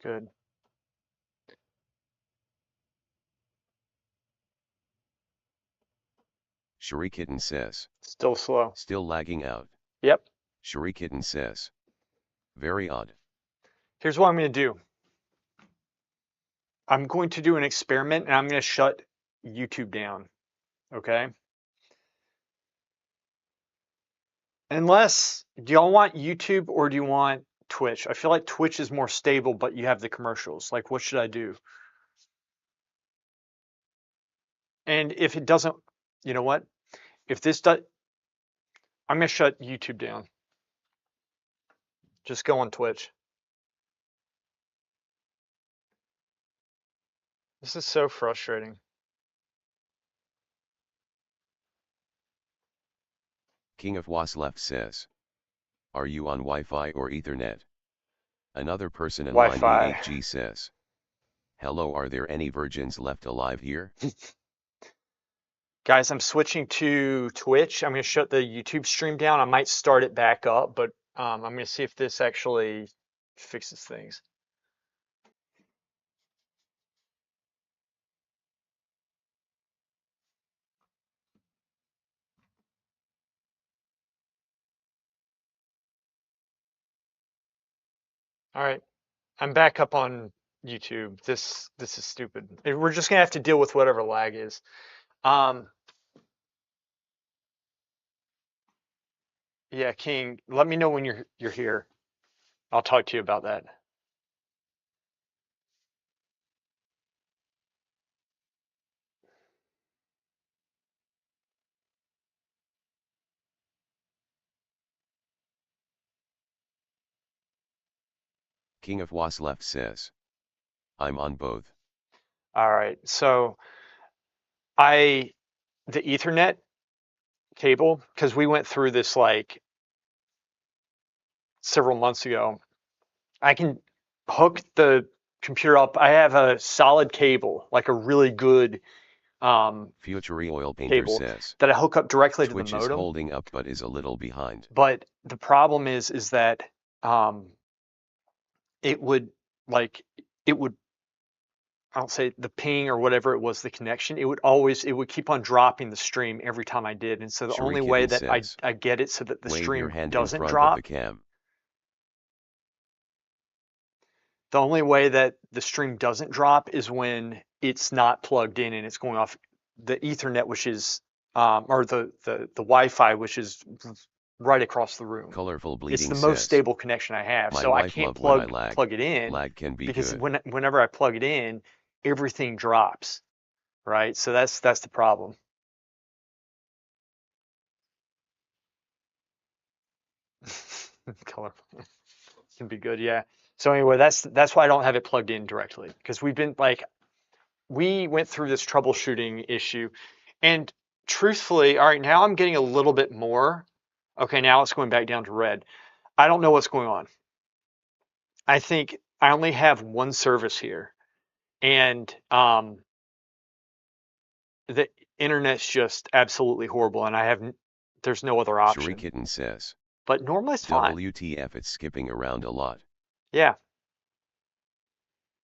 Good. Sharikitten says. Still slow. Still lagging out. Yep. Sharikitten says. Very odd. Here's what I'm going to do. I'm going to do an experiment and I'm going to shut YouTube down. Okay. Unless, do y'all want YouTube or do you want Twitch? I feel like Twitch is more stable, but you have the commercials. Like, what should I do? And if it doesn't, you know what? If this does, I'm going to shut YouTube down. Just go on Twitch. This is so frustrating. King of Was left says. Are you on Wi-Fi or Ethernet? Another person in line Wi-Fi. E8G says. Hello, are there any virgins left alive here? Guys, I'm switching to Twitch. I'm going to shut the YouTube stream down. I might start it back up, but I'm going to see if this actually fixes things. All right, I'm back up on YouTube. This is stupid. We're just gonna have to deal with whatever lag is. Yeah, King, let me know when you're here. I'll talk to you about that. King of Was left says. I'm on both. All right, so the Ethernet cable, because we went through this like several months ago. I can hook the computer up. I have a solid cable, like a really good Future Oil Painter cable says. that I hook up directly to the Twitch is modem. holding up but is a little behind. But the problem is that it would like it would I'll say the ping or whatever it was, the connection, it would keep on dropping the stream every time I did. And so the only way Sharikitten that says. I get it so that the Wave your stream hand in doesn't front of drop, the cam. the only way that the stream doesn't drop is when it's not plugged in and it's going off the Ethernet, which is or the Wi-Fi, which is right across the room. Colorful It's Bleeding the most says. stable connection I have. My So I wife can't love when I plug it in Lag can be because good. whenever I plug it in, everything drops, right? So that's the problem. Colorful can be good, yeah. So anyway, that's why I don't have it plugged in directly, because we went through this troubleshooting issue, and truthfully, all right, now I'm getting a little bit more. Okay, now it's going back down to red. I don't know what's going on. I think I only have one service here, and the internet's just absolutely horrible, and there's no other option. Sharikitten says. But normally it's fine. WTF, it's skipping around a lot. Yeah.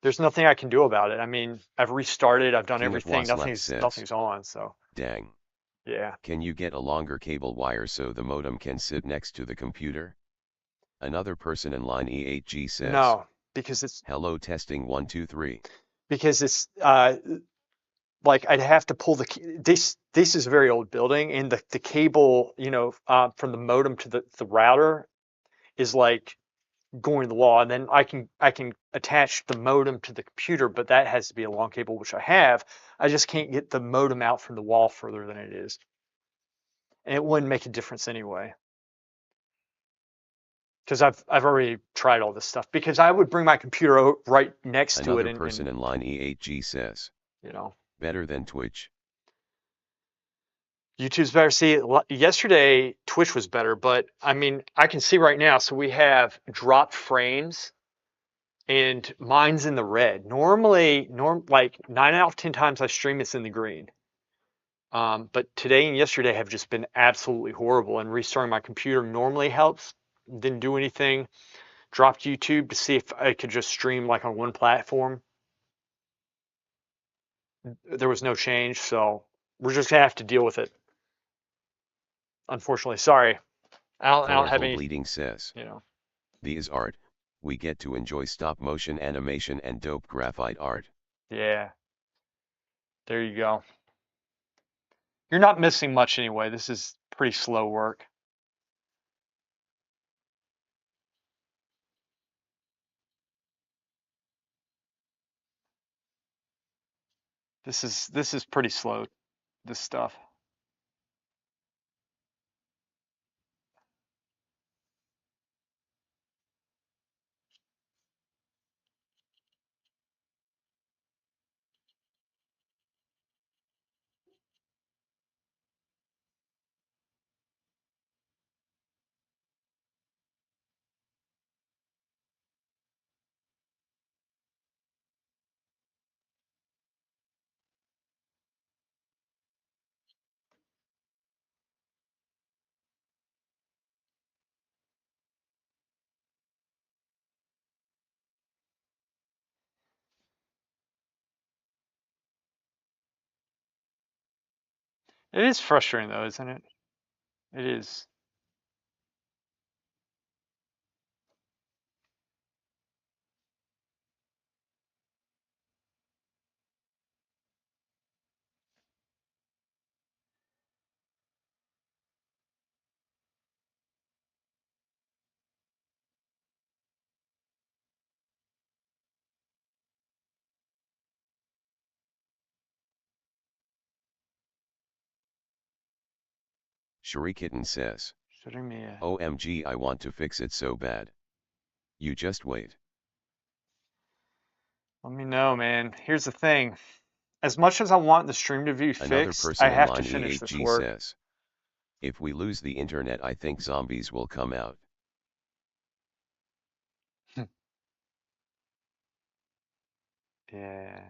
There's nothing I can do about it. I mean, I've restarted, I've done King everything, says, nothing's on, so. Dang. Yeah. Can you get a longer cable wire so the modem can sit next to the computer? Another person in line E8G says. No, because it's. Hello, testing 1 2 3. Because it's like I'd have to pull this is a very old building, and the cable, from the modem to the router is like going to the wall, and then I can attach the modem to the computer, but that has to be a long cable, which I have. I just can't get the modem out from the wall further than it is, and it wouldn't make a difference anyway, because I've already tried all this stuff. Because I would bring my computer right next to it, Another person in line E8G says. Better than Twitch. YouTube's better. See, yesterday Twitch was better, but I mean, I can see right now. So we have dropped frames, and mine's in the red. Normally, like 9 out of 10 times I stream, it's in the green. But today and yesterday have just been absolutely horrible. And restarting my computer normally helps. Didn't do anything. dropped YouTube to see if I could just stream like on one platform. There was no change, so we're just gonna have to deal with it. Unfortunately, sorry. I don't have Colorful any, Bleeding says, you know. these art. We get to enjoy stop motion animation and dope graphite art. Yeah, there you go. You're not missing much anyway. This is pretty slow work. This is pretty slow, this stuff. It is frustrating though, isn't it? It is. Shrikitten says, Shooting me. OMG, I want to fix it so bad. You just wait. Let me know, man. Here's the thing. As much as I want the stream to view Another fixed, I person in have to line finish this E8G work. says, if we lose the internet, I think zombies will come out. Yeah.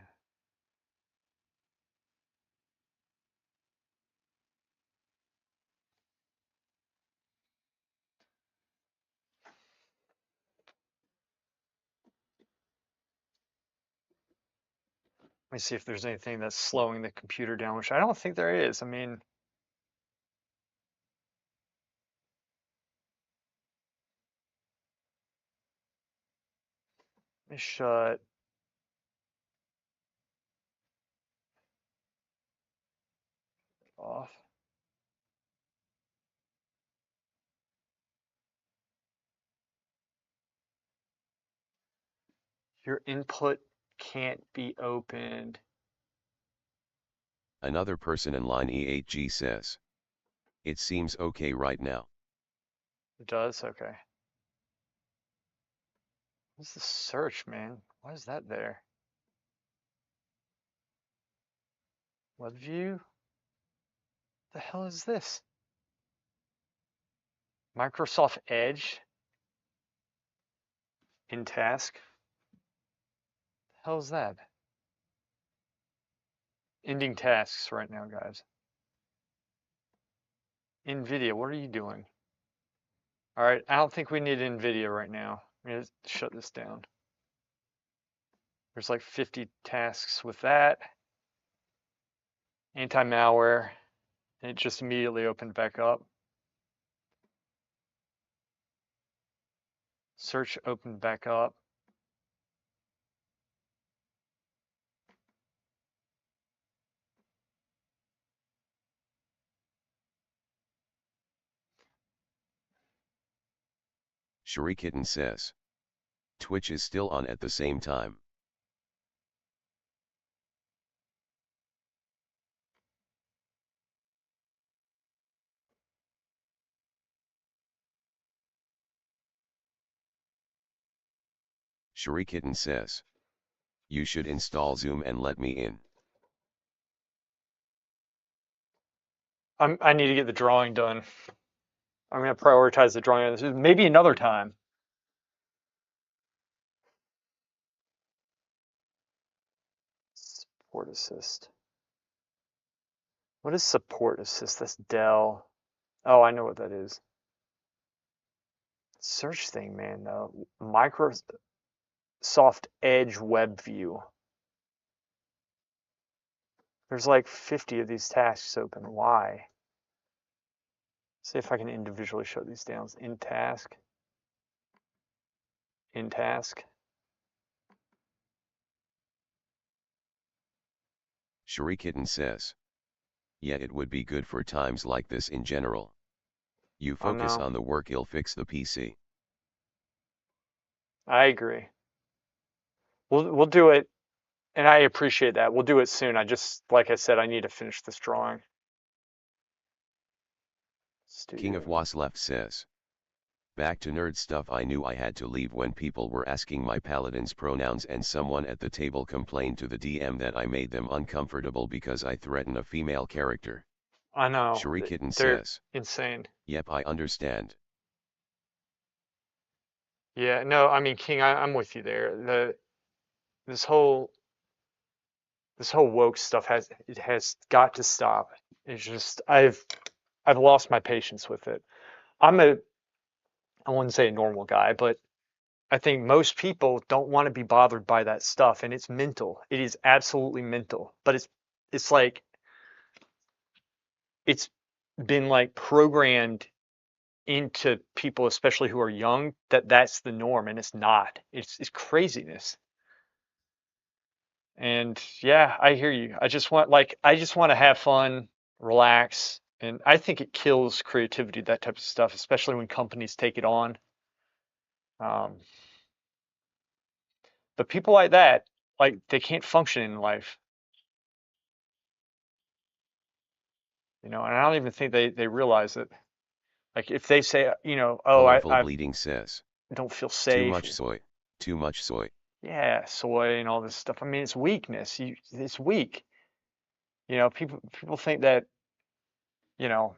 Let me see if there's anything that's slowing the computer down, which I don't think there is. I mean, let me shut off. Your input can't be opened. Another person in line E8G says, it seems okay right now. It does? Okay. What's the search, man? Why is that there? Web view? The hell is this? Microsoft Edge in task? The hell is that? Ending tasks right now, guys. NVIDIA, what are you doing? All right, I don't think we need NVIDIA right now. I'm gonna shut this down. There's like 50 tasks with that. Anti-malware, and it just immediately opened back up. Search opened back up. Shrikitten says, Twitch is still on at the same time. Shrikitten says, you should install Zoom and let me in. I need to get the drawing done. I'm gonna prioritize the drawing. Maybe another time. Support assist. What is support assist? That's Dell. Oh, I know what that is. search thing, man. Microsoft Edge web view. There's like 50 of these tasks open. Why? See if I can individually show these down. In task, in task. Shrikitten says. Yeah, it would be good for times like this in general. You Oh focus no, on the work, you'll fix the PC. I agree. We'll do it, and I appreciate that. We'll do it soon. I just, like I said, I need to finish this drawing. King of Studio. Wasleft says. Back to nerd stuff. I knew I had to leave when people were asking my paladin's pronouns and someone at the table complained to the DM that I made them uncomfortable because I threaten a female character. I know. Shrikitten They're says. insane. Yep, I understand. Yeah, no, I mean, King, I'm with you there. This whole this whole woke stuff has got to stop. It's just I've lost my patience with it. I wouldn't say a normal guy, but I think most people don't want to be bothered by that stuff, and it's mental. It is absolutely mental. But it's like it's been like programmed into people, especially who are young, that that's the norm, and it's not. It's craziness. And yeah, I hear you. I just want to have fun, relax, and I think it kills creativity, that type of stuff, especially when companies take it on. Um, but people like that, like they can't function in life, you know, and I don't even think they realize it. Like if they say, you know, oh, Colorful I Bleeding says. don't feel Too safe. much soy. Too much soy. Yeah, soy and all this stuff. I mean, it's weakness. It's weak. You know, people think that, you know,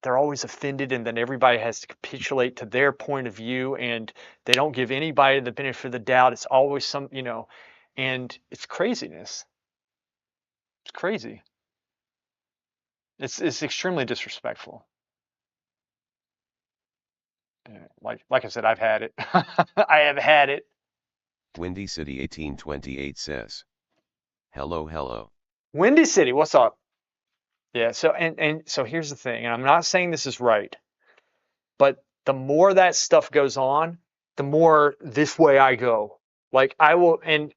they're always offended and then everybody has to capitulate to their point of view and they don't give anybody the benefit of the doubt. It's always some, you know, and it's craziness. It's crazy. It's extremely disrespectful. Like I said, I've had it. I have had it. Windy City 1828 says. Hello, hello. Windy City, what's up? Yeah, so and so here's the thing, and I'm not saying this is right, but the more that stuff goes on, the more this way I go. Like I will, and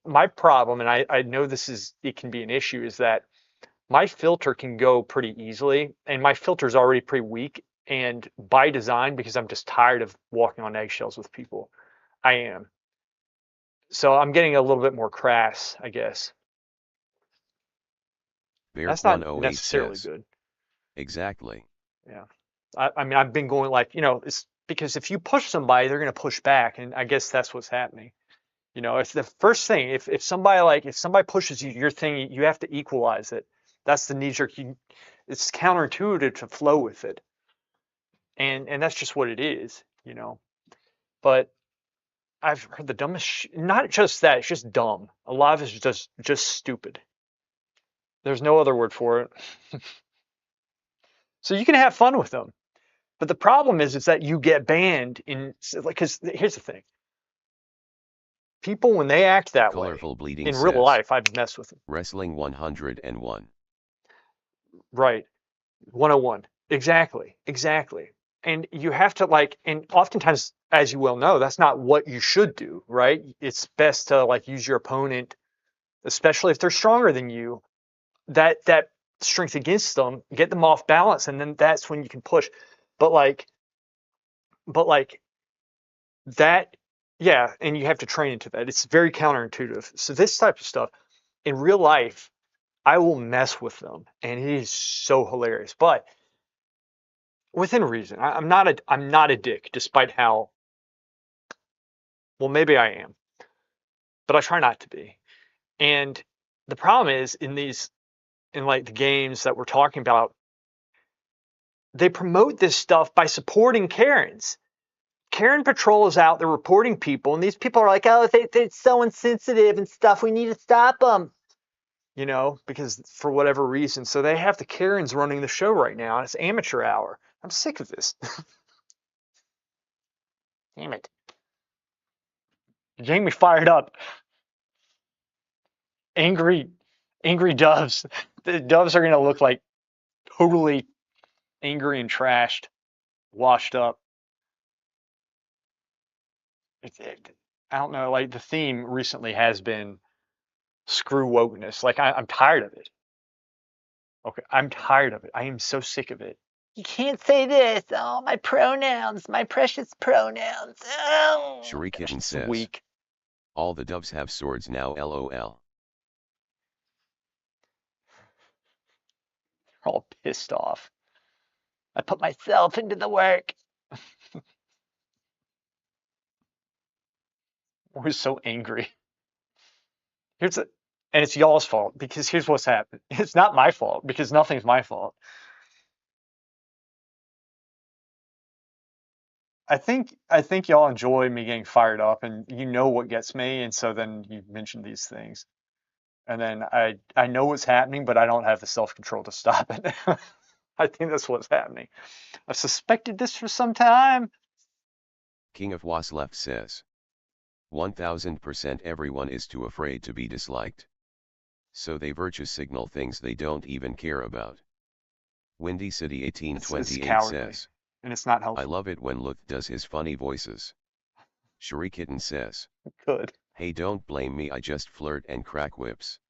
my problem, and I know it can be an issue, is that my filter can go pretty easily, and my filter is already pretty weak. And by design, because I'm just tired of walking on eggshells with people, I am. So I'm getting a little bit more crass, I guess. That's not Beark108 necessarily says. good. Exactly. Yeah. I mean, I've been going like, you know, it's because if you push somebody, they're going to push back, and I guess that's what's happening. You know, it's the first thing. If somebody pushes you, your thing, you have to equalize it. That's the knee jerk. It's counterintuitive to flow with it, and that's just what it is. You know, but I've heard the dumbest. Not just that. It's just dumb. A lot of it's just stupid. There's no other word for it. So you can have fun with them, but the problem is that you get banned in like because here's the thing. People when they act that way Colorful Bleeding in real says. life, I've messed with them. Wrestling 101. Right. 101. Exactly. Exactly. And you have to like, and oftentimes, as you well know, that's not what you should do, right? It's best to like use your opponent, especially if they're stronger than you, that strength against them, get them off balance, and then that's when you can push. But like, but like that, yeah, and you have to train into that. It's very counterintuitive. So this type of stuff in real life, I will mess with them, and it is so hilarious. But within reason. I'm not a dick, despite how well maybe I am, but I try not to be. And the problem is in like the games that we're talking about, they promote this stuff by supporting Karens. Karen Patrol is out there reporting people, and these people are like, oh, they're so insensitive and stuff. We need to stop them, you know, because for whatever reason. So they have the Karens running the show right now, and it's amateur hour. I'm sick of this. Damn it. Jamie fired up. Angry, angry doves. The doves are going to look like totally angry and trashed, washed up. I don't know, like the theme recently has been screw wokeness. Like I'm tired of it. Okay, I'm tired of it. I am so sick of it. You can't say this. Oh, my pronouns, my precious pronouns. Oh, gosh, Shurikitten it's says. weak. All the doves have swords now lol. They're all pissed off. I put myself into the work. We're so angry. Here's a, and it's y'all's fault because here's what's happened. It's not my fault because nothing's my fault. I think y'all enjoy me getting fired up, and you know what gets me, and so then you mention these things, and then I know what's happening, but I don't have the self control to stop it. I think that's what's happening. I've suspected this for some time. King of Was left says. 1000% everyone is too afraid to be disliked. So they virtue signal things they don't even care about. Windy City It's 1828 cowardly, says. and it's not I helpful. love it when Luth does his funny voices. Shurikitten says. Good. Hey, don't blame me, I just flirt and crack whips.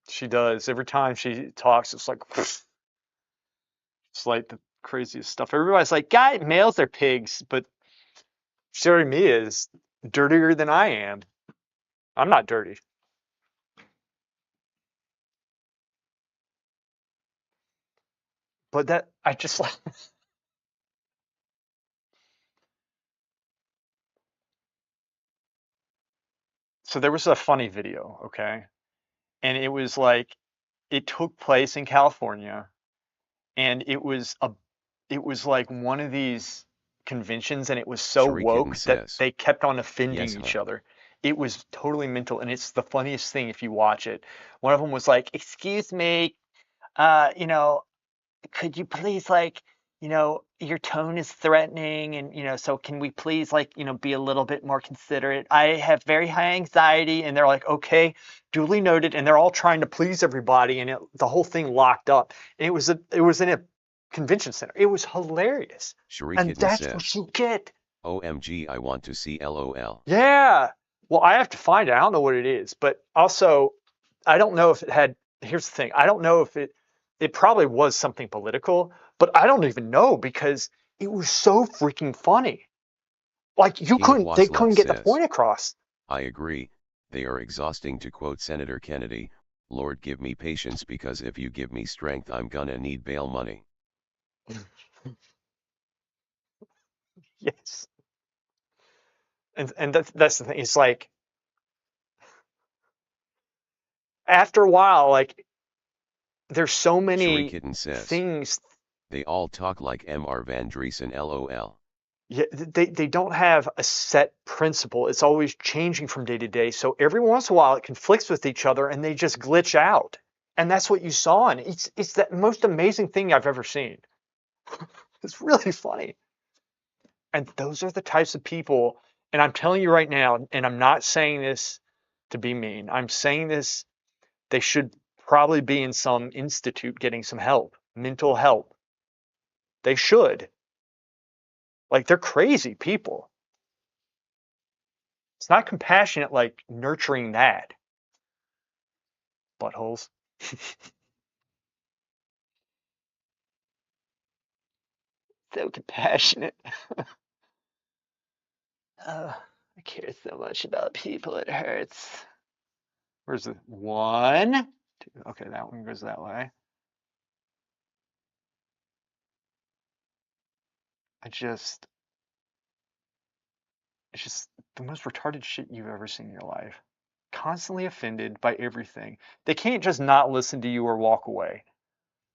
She does. Every time she talks, it's like it's like the craziest stuff. Everybody's like, "Guy, males are pigs," but Sherry me is dirtier than I am. I'm not dirty. But that I just like so there was a funny video, okay? And it was like it took place in California and it was like one of these conventions and it was so Shurikitten woke that says. they kept on offending Yes, each huh? other. It was totally mental and it's the funniest thing if you watch it. One of them was like, "Excuse me, you know, could you please like, your tone is threatening and so can we please like, be a little bit more considerate? I have very high anxiety." And they're like, "Okay, duly noted." And they're all trying to please everybody and the whole thing locked up. And it was in a convention center. It was hilarious. And Shurikitten that's what says. you get. OMG, I want to see LOL. Yeah. Well, I have to find it. I don't know what it is, but also I don't know if it had, here's the thing. I don't know if it probably was something political, but I don't even know because it was so freaking funny. Like King of they Was left couldn't get the says. point across. I agree, they are exhausting to quote Senator Kennedy, Lord give me patience because if you give me strength I'm gonna need bail money. Yes. And that's the thing. It's like after a while, like there's so many Shurikitten says. things. They all talk like Mr. Van Driesen lol. Yeah, they don't have a set principle. It's always changing from day to day. So every once in a while it conflicts with each other and they just glitch out. And that's what you saw. And it's the most amazing thing I've ever seen. It's really funny. And those are the types of people, and I'm telling you right now, and I'm not saying this to be mean. I'm saying this, they should probably be in some institute getting some help, mental help. They should. Like they're crazy people. It's not compassionate like nurturing that. Buttholes. So compassionate. I care so much about people, it hurts. Where's the one? Two. Okay, that one goes that way. I just, it's just the most retarded shit you've ever seen in your life. Constantly offended by everything. They can't just not listen to you or walk away.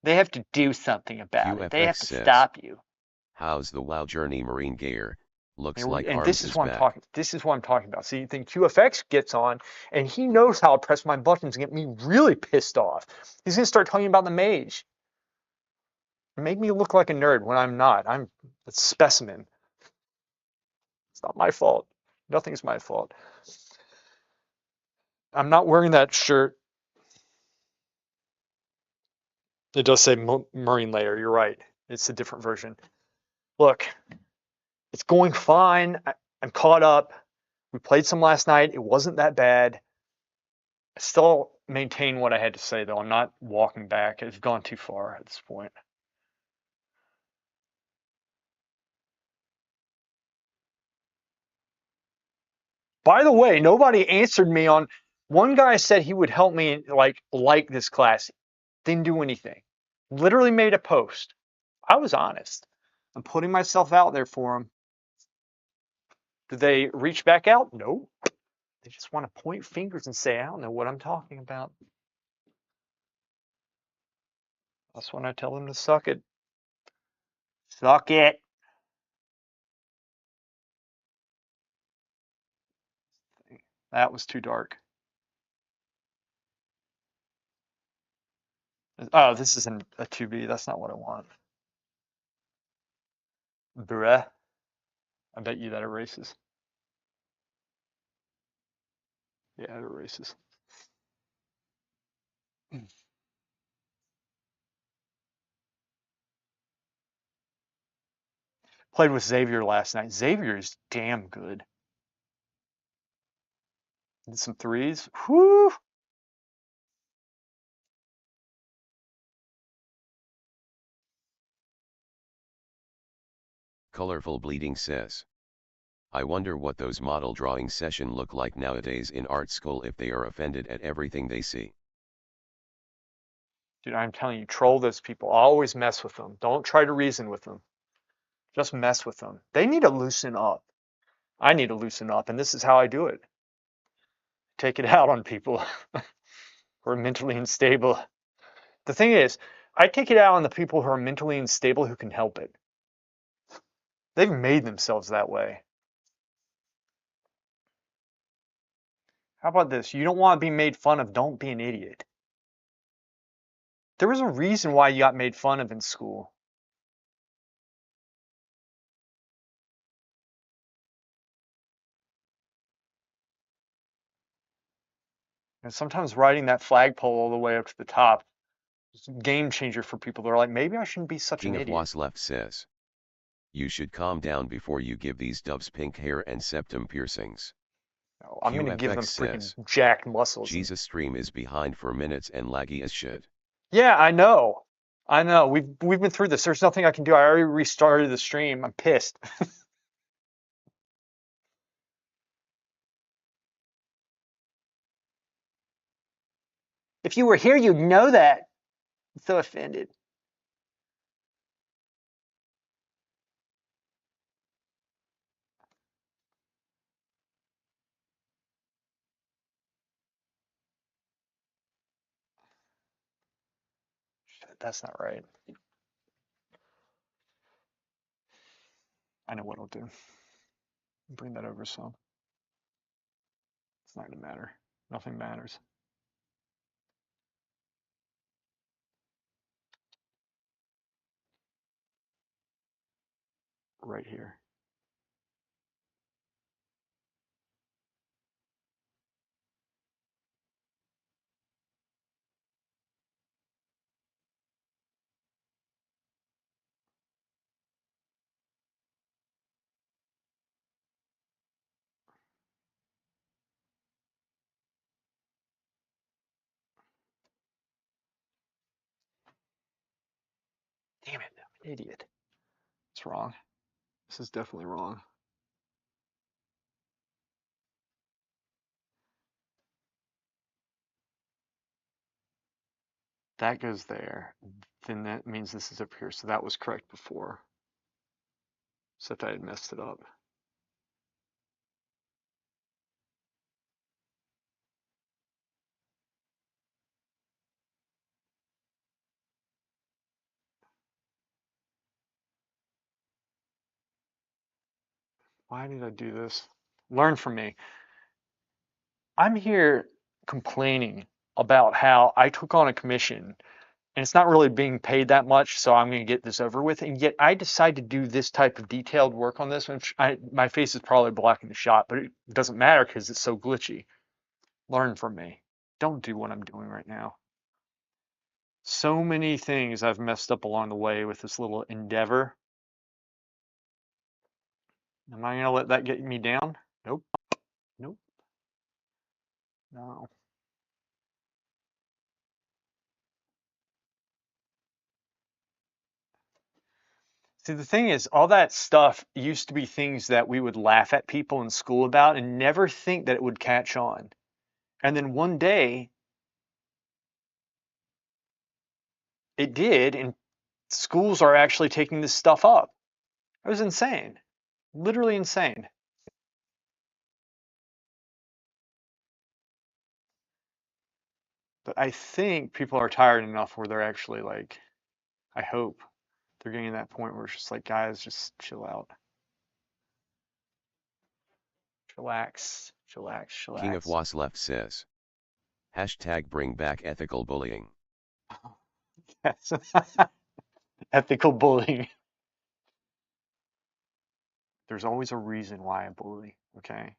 They have to do something about it. They QFX have to says. stop you. How's the WoW journey Marine Gear? Looks like And Arms this is is what I'm back. talking. This is what I'm talking about. See, then QFX gets on, and he knows how to press my buttons and get me really pissed off. He's gonna start talking about the mage, make me look like a nerd when I'm not. I'm a specimen. not my fault. Nothing's my fault. I'm not wearing that shirt. It does say Marine Layer. You're right. It's a different version. Look, it's going fine. I'm caught up. We played some last night. It wasn't that bad. I still maintain what I had to say, though. I'm not walking back. It's gone too far at this point. By the way, nobody answered me on one guy said he would help me like this class. Didn't do anything. Literally made a post. I was honest. I'm putting myself out there for him. Did they reach back out? No. They just want to point fingers and say, I don't know what I'm talking about. That's when I tell them to suck it. Suck it. That was too dark. Oh, this is a 2B. That's not what I want. Bruh. I bet you that erases. Yeah, it erases. Played with Xavier last night. Xavier is damn good. Did some threes. Whoo! Colorful Bleeding says, I wonder what those model drawing session look like nowadays in art school if they are offended at everything they see. Dude, I'm telling you, troll those people. Always mess with them. Don't try to reason with them. Just mess with them. They need to loosen up. I need to loosen up, and this is how I do it. Take it out on people who are mentally unstable. The thing is, I take it out on the people who are mentally unstable who can help it. They've made themselves that way. How about this? You don't want to be made fun of, don't be an idiot. There was a reason why you got made fun of in school. And sometimes riding that flagpole all the way up to the top is a game changer for people. They're like, maybe I shouldn't be such an King of idiot. Was Left says, you should calm down before you give these dubs pink hair and septum piercings. No, I'm going to give them QFX freaking says, jacked muscles. Jesus stream is behind for minutes and laggy as shit. Yeah, I know. I know. We've been through this. There's nothing I can do. I already restarted the stream. I'm pissed. If you were here, you'd know that. I'm so offended. Shit, that's not right. I know what I'll do. Bring that over some. It's not going to matter. Nothing matters. Right here. Damn it. I'm an idiot. It's wrong. This is definitely wrong. That goes there. Then that means this is up here. So that was correct before. Except I had messed it up. Why did I do this? Learn from me. I'm here complaining about how I took on a commission and it's not really being paid that much, so I'm going to get this over with. And yet I decide to do this type of detailed work on this, which my face is probably blocking the shot, but it doesn't matter because it's so glitchy. Learn from me. Don't do what I'm doing right now. So many things I've messed up along the way with this little endeavor. Am I going to let that get me down? Nope. Nope. No. See, the thing is, all that stuff used to be things that we would laugh at people in school about and never think that it would catch on. And then one day it did, and schools are actually taking this stuff up. It was insane. Literally insane. But I think people are tired enough where they're actually like, I hope they're getting to that point where it's just like, guys, just chill out. Chillax, chillax, King of chillax. Was left says. Hashtag bring back ethical bullying. Yes. Ethical bullying. There's always a reason why I bully, okay?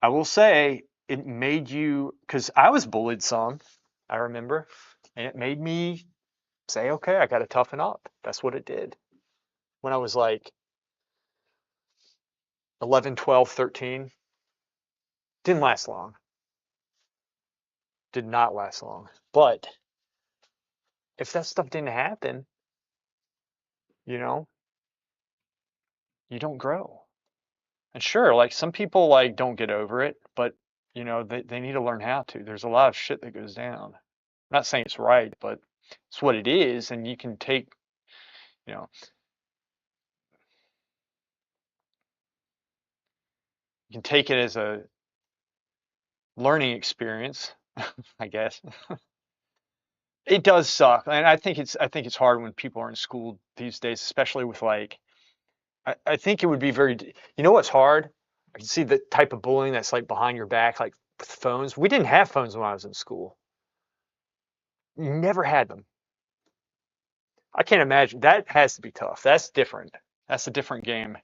I will say it made you, because I was bullied some, I remember, and it made me say, okay, I got to toughen up. That's what it did. When I was like 11, 12, 13, didn't last long. Did not last long. But if that stuff didn't happen, you know, you don't grow. And sure, like some people like don't get over it, but they need to learn how to. There's a lot of shit that goes down. I'm not saying it's right, but it's what it is, and you can take, you know, you can take it as a learning experience, I guess. It does suck, and I think it's hard when people are in school these days, especially with like I think it would be you know what's hard? I can see the type of bullying that's like behind your back, like with phones. We didn't have phones when I was in school. Never had them. I can't imagine. That has to be tough. That's different. That's a different game.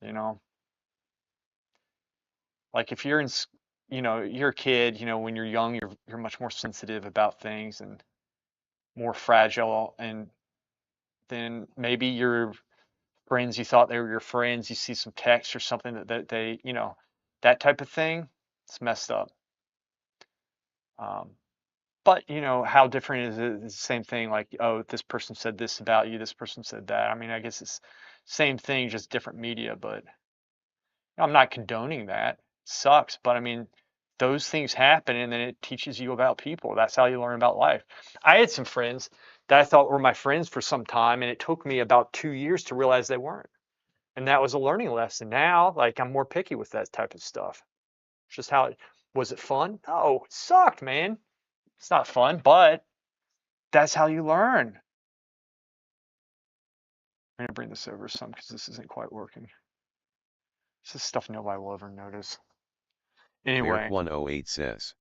You know, like if you're you're a kid. When you're young, you're much more sensitive about things and more fragile. And then maybe your friends, you thought they were your friends, you see some text or something that they, that type of thing. It's messed up. Um, but how different is it? It's the same thing. Like, oh, this person said this about you. This person said that. I mean, I guess it's same thing, just different media. But I'm not condoning that. It sucks, but I mean, those things happen, and then it teaches you about people. That's how you learn about life. I had some friends that I thought were my friends for some time, and it took me about 2 years to realize they weren't. And that was a learning lesson. Now, like, I'm more picky with that type of stuff. It's just how it was. It fun? No, it sucked, man. It's not fun, but that's how you learn. I'm gonna bring this over some because this isn't quite working. This is stuff nobody will ever notice. Anyway, Merc108 says.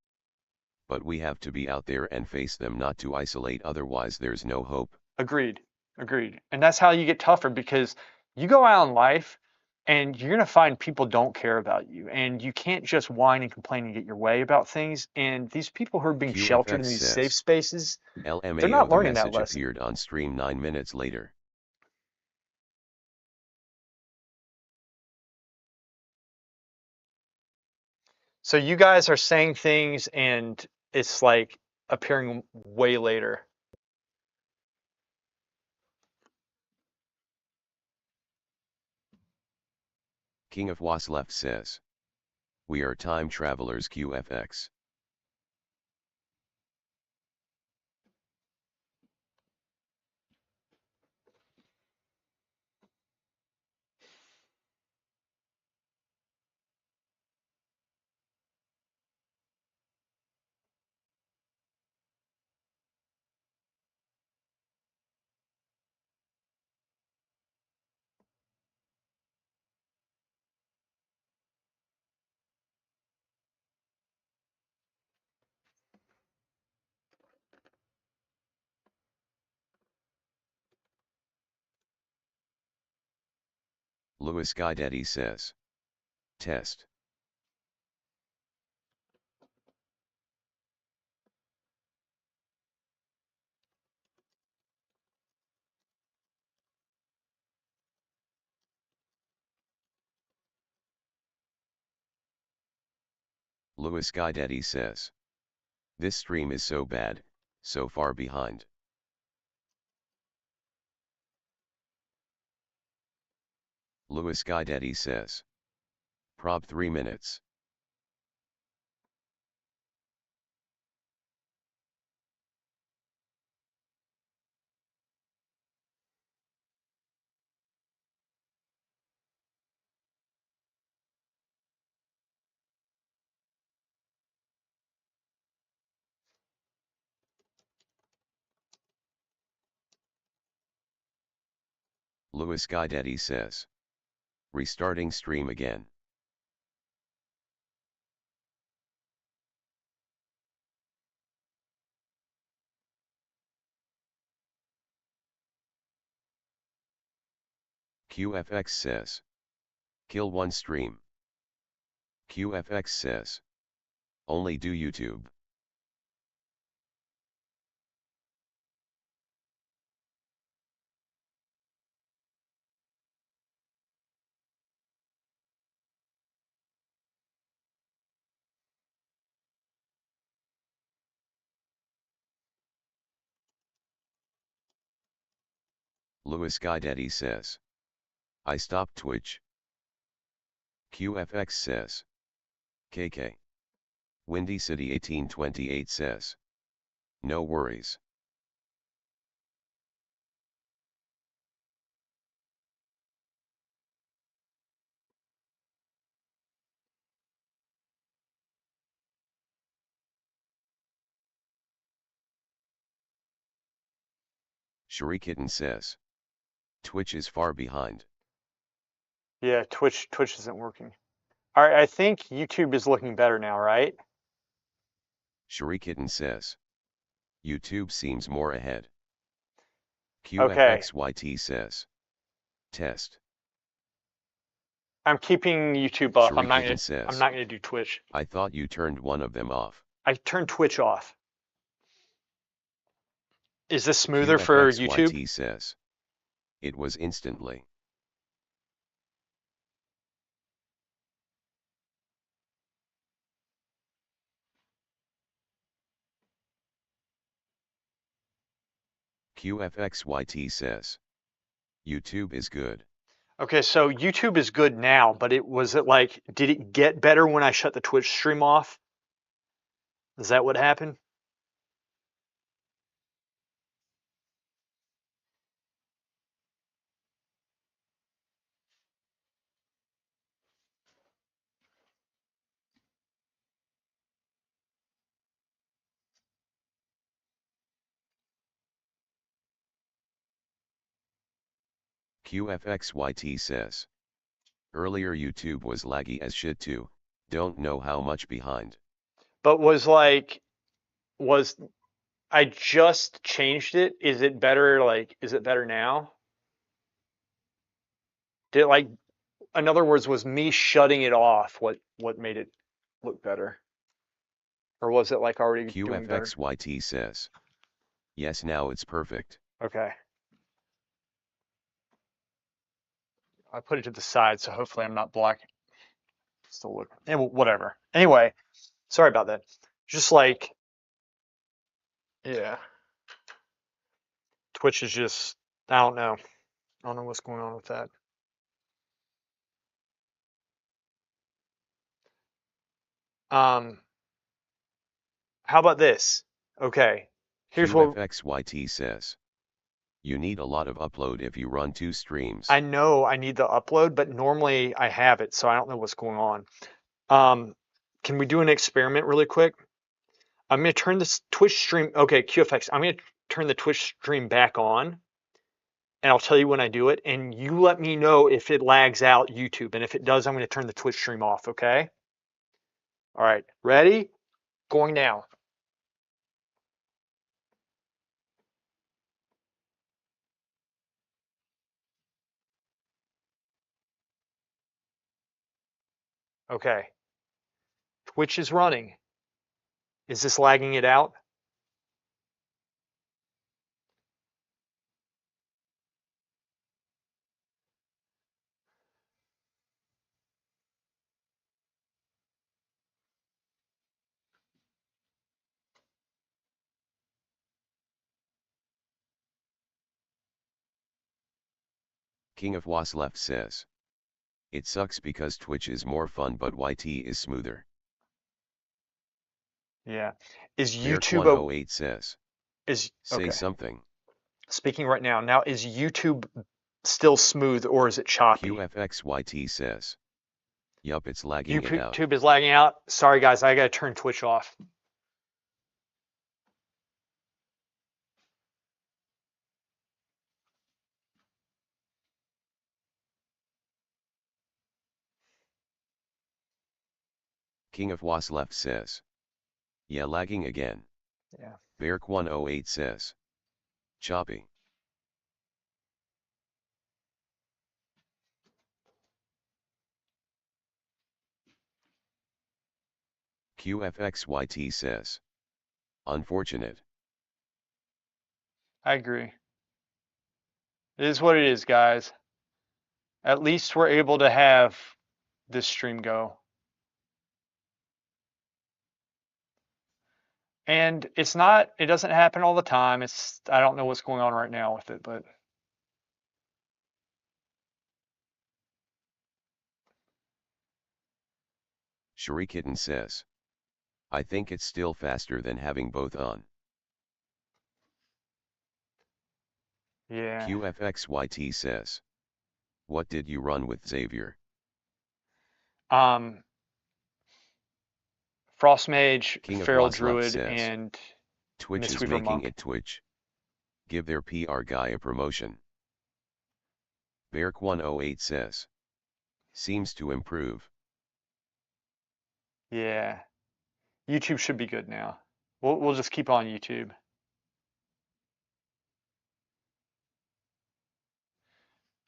But we have to be out there and face them, not to isolate, otherwise there's no hope. agreed, agreed. And that's how you get tougher because you go out in life and you're gonna find people don't care about you, and you can't just whine and complain and get your way about things. And these people who are being sheltered QFX in these safe says. spaces, they're LMAO, not the learning that message lesson. appeared on stream 9 minutes later. So you guys are saying things and it's like appearing way later. King of Was left says. We are time travelers, QFX. Guidetti says. Test. Guidetti says. This stream is so bad, so far behind. Guidetti says. Prob 3 minutes. Guidetti says. Restarting stream again. QFX says. Kill one stream. QFX says. Only do YouTube. Guidetti says. I stopped Twitch. QFX says. KK. Windy City 1828 says. No worries. Shrikitten says. Twitch is far behind. Yeah, Twitch isn't working. All right, I think YouTube is looking better now, right? Shrikitten says. YouTube seems more ahead. Okay. QFXYT says. Test. I'm keeping YouTube up. I'm Shrikitten not says. gonna do Twitch. I thought you turned one of them off. I turned Twitch off. Is this smoother for YouTube? QFXYT says. It was instantly. QFXYT says. YouTube is good. Okay, so YouTube is good now, but did it get better when I shut the Twitch stream off? Is that what happened? QFXYT says. Earlier YouTube was laggy as shit too, don't know how much behind. But was I just changed it? Is it better? Is it better now? Did in other words, was me shutting it off what made it look better? Or was it already doing better? QFXYT says. Yes, now it's perfect. Okay. I put it to the side, so hopefully I'm not blocking. Still look, and whatever. Anyway, sorry about that. Just yeah, Twitch is just, I don't know. I don't know what's going on with that. How about this? Okay, here's what QFXYT says. You need a lot of upload if you run 2 streams. I know. I need the upload, but normally I have it, so I don't know what's going on. Can we do an experiment really quick? I'm going to turn this Twitch stream. Okay, QFX. I'm going to turn the Twitch stream back on, and I'll tell you when I do it, and you let me know if it lags out YouTube, and if it does, I'm going to turn the Twitch stream off, okay? All right, ready? Going now. Okay. Twitch is running. Is this lagging it out? King of Was left says. It sucks because Twitch is more fun but YT is smoother. Yeah. Is YouTube Beark108 says. is Say okay. something. Speaking right now. Now is YouTube still smooth or is it choppy? QFXYT says. Yup, it's lagging it out. YouTube is lagging out. Sorry guys, I gotta turn Twitch off. King of Was left says. Yeah, lagging again. Yeah. Beark108 says. Choppy. QFXYT says. Unfortunate. I agree. It is what it is, guys. At least we're able to have this stream go. And it's not, it doesn't happen all the time. I don't know what's going on right now with it, but Shurikitten says. I think it's still faster than having both on. yeah. QFXYT says. What did you run with Xavier? Frost Mage, King of Feral Was left Druid, says. and Twitch is Mistweaver making Monk. it Twitch. Give their PR guy a promotion. Beark108 says. Seems to improve. Yeah. YouTube should be good now. We'll just keep on YouTube.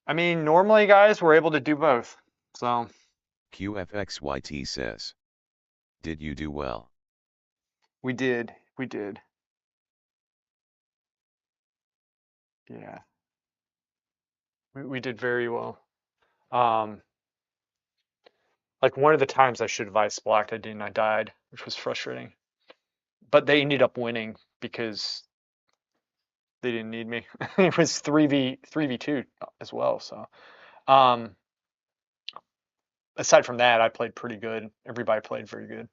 I mean, normally, guys, we're able to do both. So QFXYT says. Did you do well? we did. Yeah. We did very well. Like one of the times I should have ice blocked, I didn't. I died, which was frustrating. But they ended up winning because they didn't need me. It was 3v2 as well. So, um, aside from that, I played pretty good. Everybody played very good.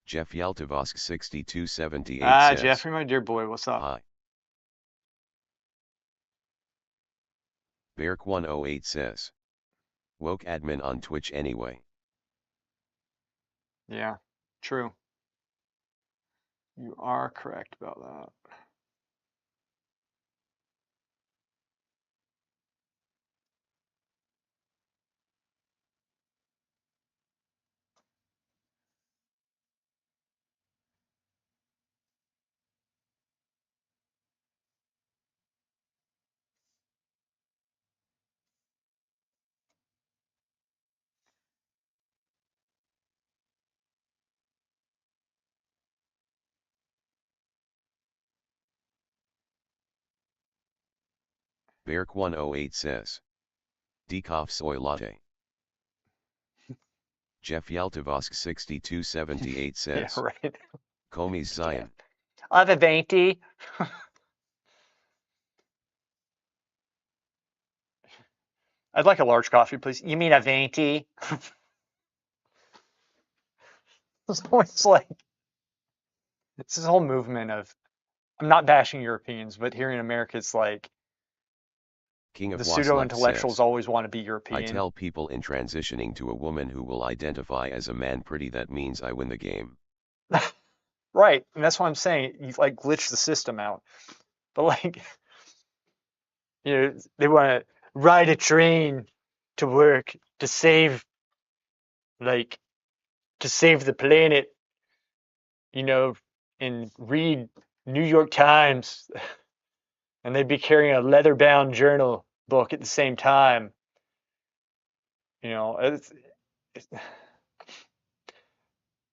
Jeff Yaltavosk 6278 says. Jeffrey, my dear boy, what's up? Hi. Beark108 says. Woke admin on Twitch anyway. Yeah, true. You are correct about that. Beark108 says. Decaf soy latte. Jeff Yaltavosk 6278 Yeah, says. right. Comey's Zion. I have a venti. I'd like a large coffee, please. You mean a venti? It's always like it's this whole movement of I'm not bashing Europeans, but here in America, it's like King of the Was pseudo left intellectuals says. always want to be I European. tell people in transitioning to a woman who will identify as a man pretty that means I win the game. Right, and that's what I'm saying. You like glitch the system out, but like they want to ride a train to work to save like to save the planet, you know, and read New York Times, and they'd be carrying a leather-bound journal book at the same time. You know, it's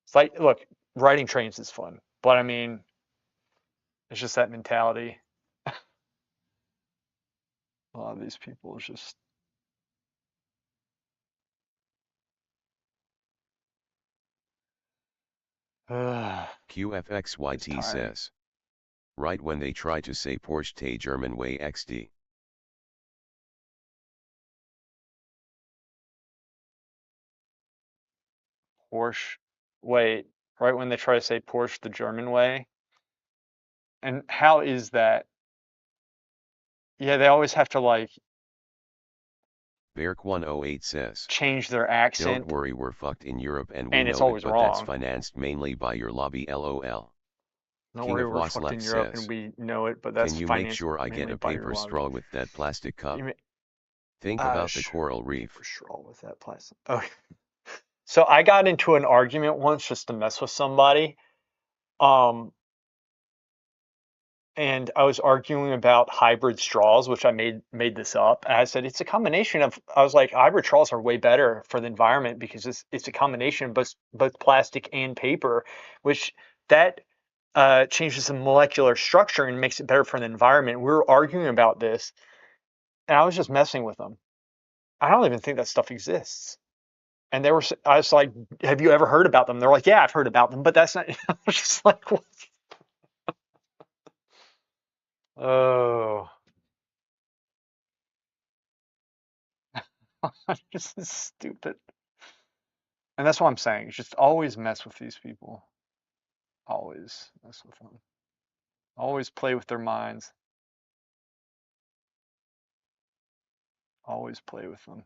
It's like, look, riding trains is fun, but I mean, it's just that mentality. A lot of these people is just, it's QFXYT tiring. says. Right when they try to say Porsche te German way XD. Porsche, wait, right when they try to say Porsche the German way, and how is that? Yeah, they always have to like Beark108 says. change their Don't accent, worry, we're fucked in Europe and we and it's know it, always but that's wrong. financed mainly by your lobby lol. Don't King worry, of we're Was fucked in left Europe and says. we know it, but Can that's you make financed sure I get mainly a by your paper lobby. straw with that plastic cup? You mean, Think about the sure, coral reef. paper straw with that plastic. Oh, so I got into an argument once just to mess with somebody. Um, and I was arguing about hybrid straws, which I made this up. And I said it's a combination of. I was like, hybrid straws are way better for the environment because it's a combination of both plastic and paper, which that changes the molecular structure and makes it better for the environment. We were arguing about this, and I was just messing with them. I don't even think that stuff exists. And they were, I was like, have you ever heard about them? They're like, yeah, I've heard about them, but that's not. I was just like, what? Oh, this is stupid. And that's what I'm saying. Just always mess with these people. Always mess with them. Always play with their minds. Always play with them.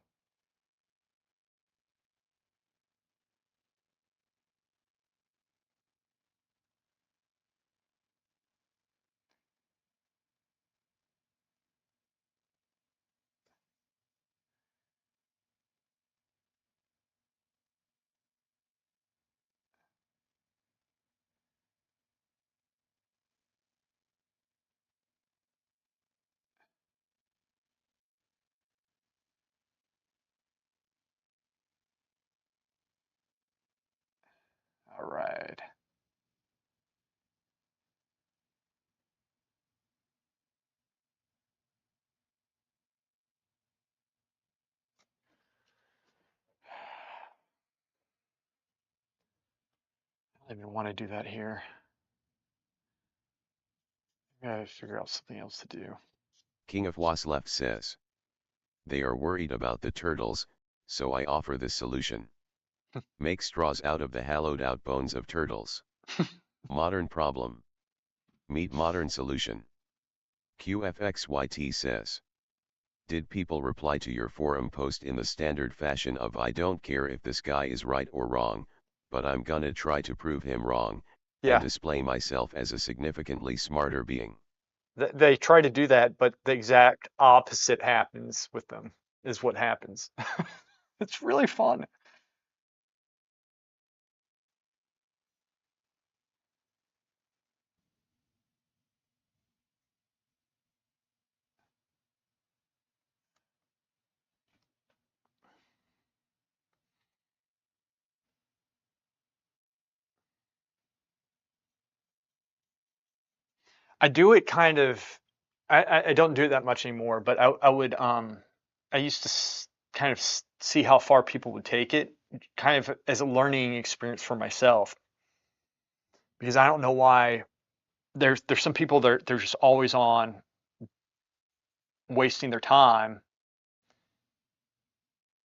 All right. I don't even want to do that here. I gotta figure out something else to do. King of Was left says. They are worried about the turtles, so I offer this solution. Make straws out of the hollowed out bones of turtles. Modern problem. Meet modern solution. QFXYT says. Did people reply to your forum post in the standard fashion of I don't care if this guy is right or wrong, but I'm gonna try to prove him wrong, and Yeah, display myself as a significantly smarter being? they try to do that, but the exact opposite happens with them, is what happens. It's really fun. I do it kind of. I don't do it that much anymore, but I would I used to kind of see how far people would take it, kind of as a learning experience for myself, because I don't know why there's some people they're just always on wasting their time,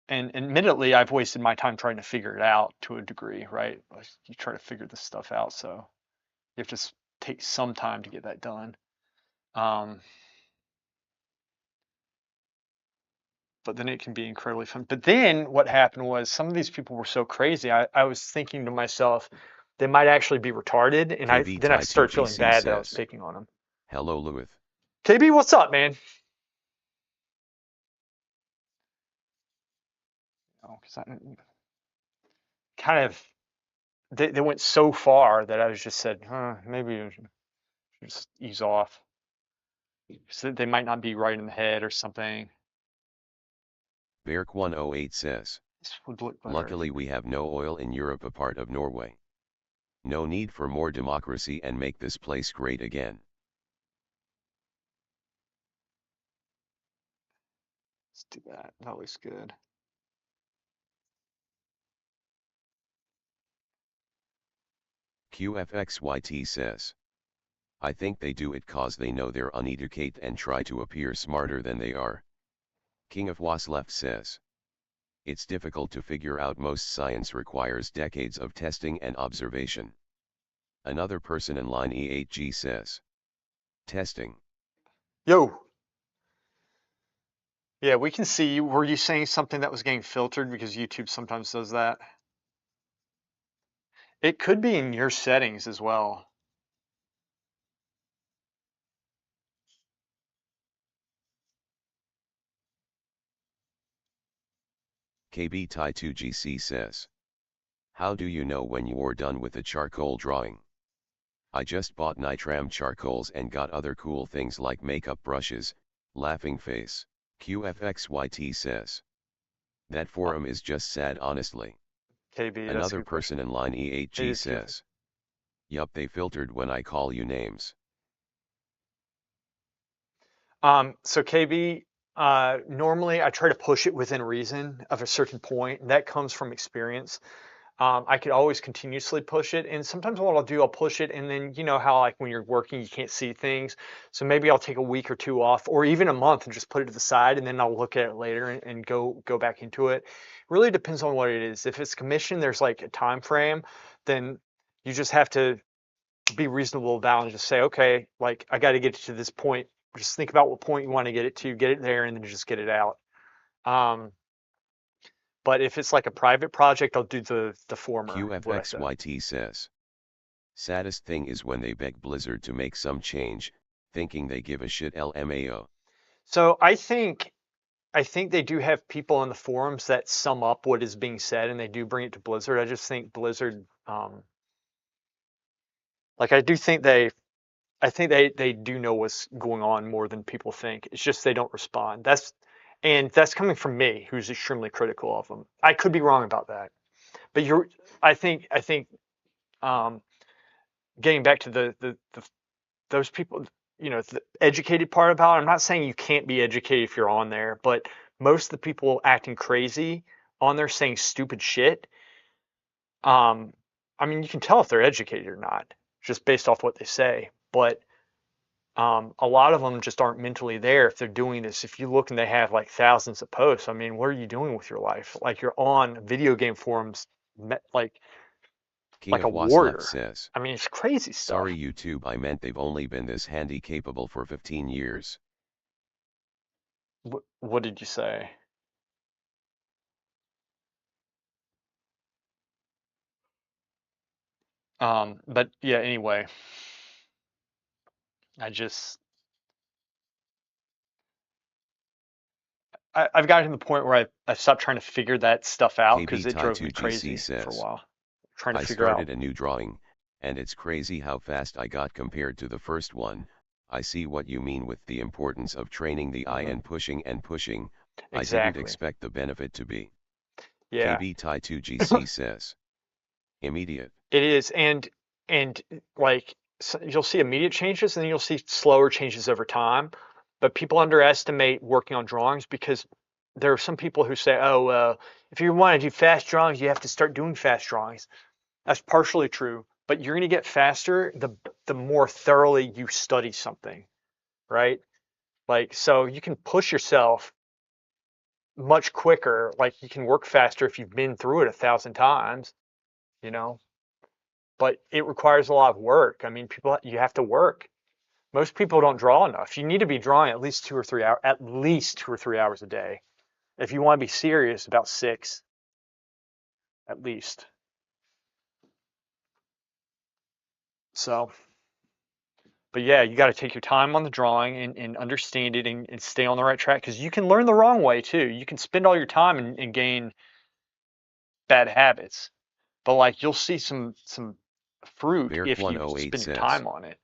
and admittedly I've wasted my time trying to figure it out to a degree, right? Like, you try to figure this stuff out, so you have to take some time to get that done. Um, but then it can be incredibly fun. But then what happened was some of these people were so crazy. I was thinking to myself, they might actually be retarded, and I KB then I Tai started feeling 2GC bad that I was says. picking on them. Hello Lewith. KB, what's up, man? Because I kind of they went so far that I was just said, maybe I should just ease off. So they might not be right in the head or something. Beark108 says. This would look better. Luckily we have no oil in Europe apart of Norway. No need for more democracy and make this place great again. Let's do that. That looks good. QFXYT says. I think they do it cause they know they're uneducated and try to appear smarter than they are. King of Was Left says. It's difficult to figure out, most science requires decades of testing and observation. Another person in line E8G says. Testing. Yo. Yeah, we can see you. Were you saying something that was getting filtered because YouTube sometimes does that? It could be in your settings as well. KB Tai2GC says. How do you know when you're done with the charcoal drawing? I just bought Nitram charcoals and got other cool things like makeup brushes, laughing face. QFXYT says. That forum is just sad, honestly. KB, that's a Another good question. person in line It E8G is good. says. Yup, they filtered when I call you names. So KB, normally I try to push it within reason of a certain point, and that comes from experience. I could always continuously push it, and sometimes what I'll do, I'll push it, and then you know how like when you're working, you can't see things. So maybe I'll take a week or two off, or even a month, and just put it to the side, and then I'll look at it later and go back into it. Really depends on what it is. If it's commission, there's like a time frame, then you just have to be reasonable about it and just say, okay, like I got to get it to this point. Just think about what point you want to get it to, get it there, and then just get it out. Um, but if it's like a private project, I'll do the former of what I said. QFXYT says. Saddest thing is when they beg Blizzard to make some change, thinking they give a shit. LMAO. So I think they do have people in the forums that sum up what is being said, and they do bring it to Blizzard. I just think Blizzard, like I do think they do know what's going on more than people think. It's just they don't respond. That's coming from me, who's extremely critical of them. I could be wrong about that, but I think um, getting back to the those people, the educated part about it. I'm not saying you can't be educated if you're on there, but most of the people acting crazy on there saying stupid shit. Um, I mean, you can tell if they're educated or not just based off what they say, but a lot of them just aren't mentally there if they're doing this. If you look and they have like thousands of posts, I mean, what are you doing with your life? Like you're on video game forums, like King like a of Was Left warrior. says. I mean, it's crazy Sorry stuff. YouTube, I meant they've only been this handy capable for 15 years. What did you say? But yeah, anyway, I just I've gotten to the point where I stopped trying to figure that stuff out KB because it drove me Tai2GC crazy for a says. while, trying to I figure out. started a new drawing, and it's crazy how fast I got compared to the first one. I see what you mean with the importance of training the eye Mhm. and pushing and pushing. I didn't Exactly. expect the benefit to be. Yeah, KB Tai2GC says. Immediate. it is, and like you'll see immediate changes, and then you'll see slower changes over time. But people underestimate working on drawings because there are some people who say, "Oh, if you want to do fast drawings, you have to start doing fast drawings." That's partially true, but you're going to get faster the more thoroughly you study something, right? Like so you can push yourself much quicker, like you can work faster if you've been through it 1,000 times, you know. But it requires a lot of work. I mean, you have to work. Most people don't draw enough. You need to be drawing at least 2 or 3 hours, at least 2 or 3 hours a day. If you want to be serious, about 6, at least. So, but yeah, you got to take your time on the drawing and understand it and stay on the right track because you can learn the wrong way too. You can spend all your time and gain bad habits, but like you'll see some fruit if you Beark108 spend your says. time on it.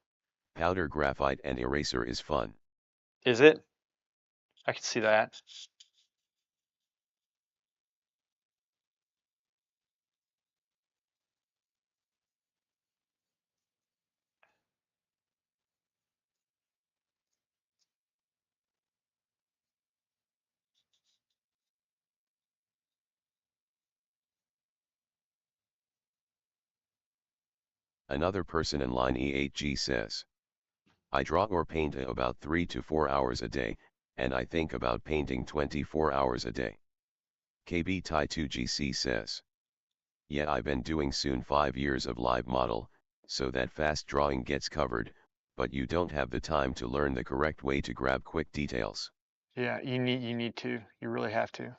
Powder graphite and eraser is fun. Is it? I can see that. Another person in line E8G says, I draw or paint about 3 to 4 hours a day, and I think about painting 24 hours a day. KB Tai 2GC says, yeah, I've been doing soon 5 years of live model, so that fast drawing gets covered, but you don't have the time to learn the correct way to grab quick details. Yeah, you need to. You really have to.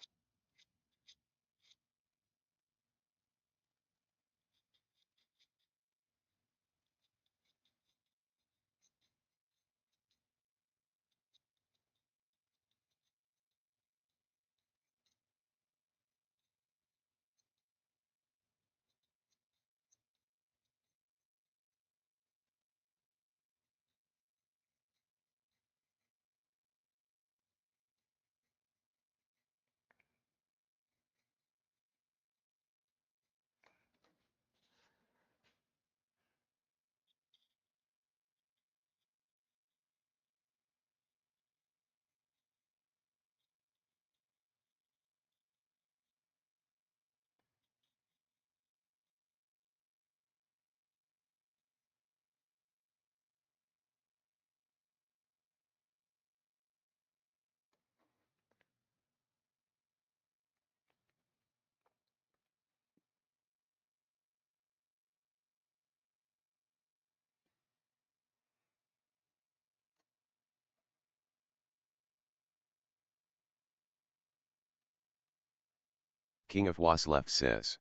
King of Was left says,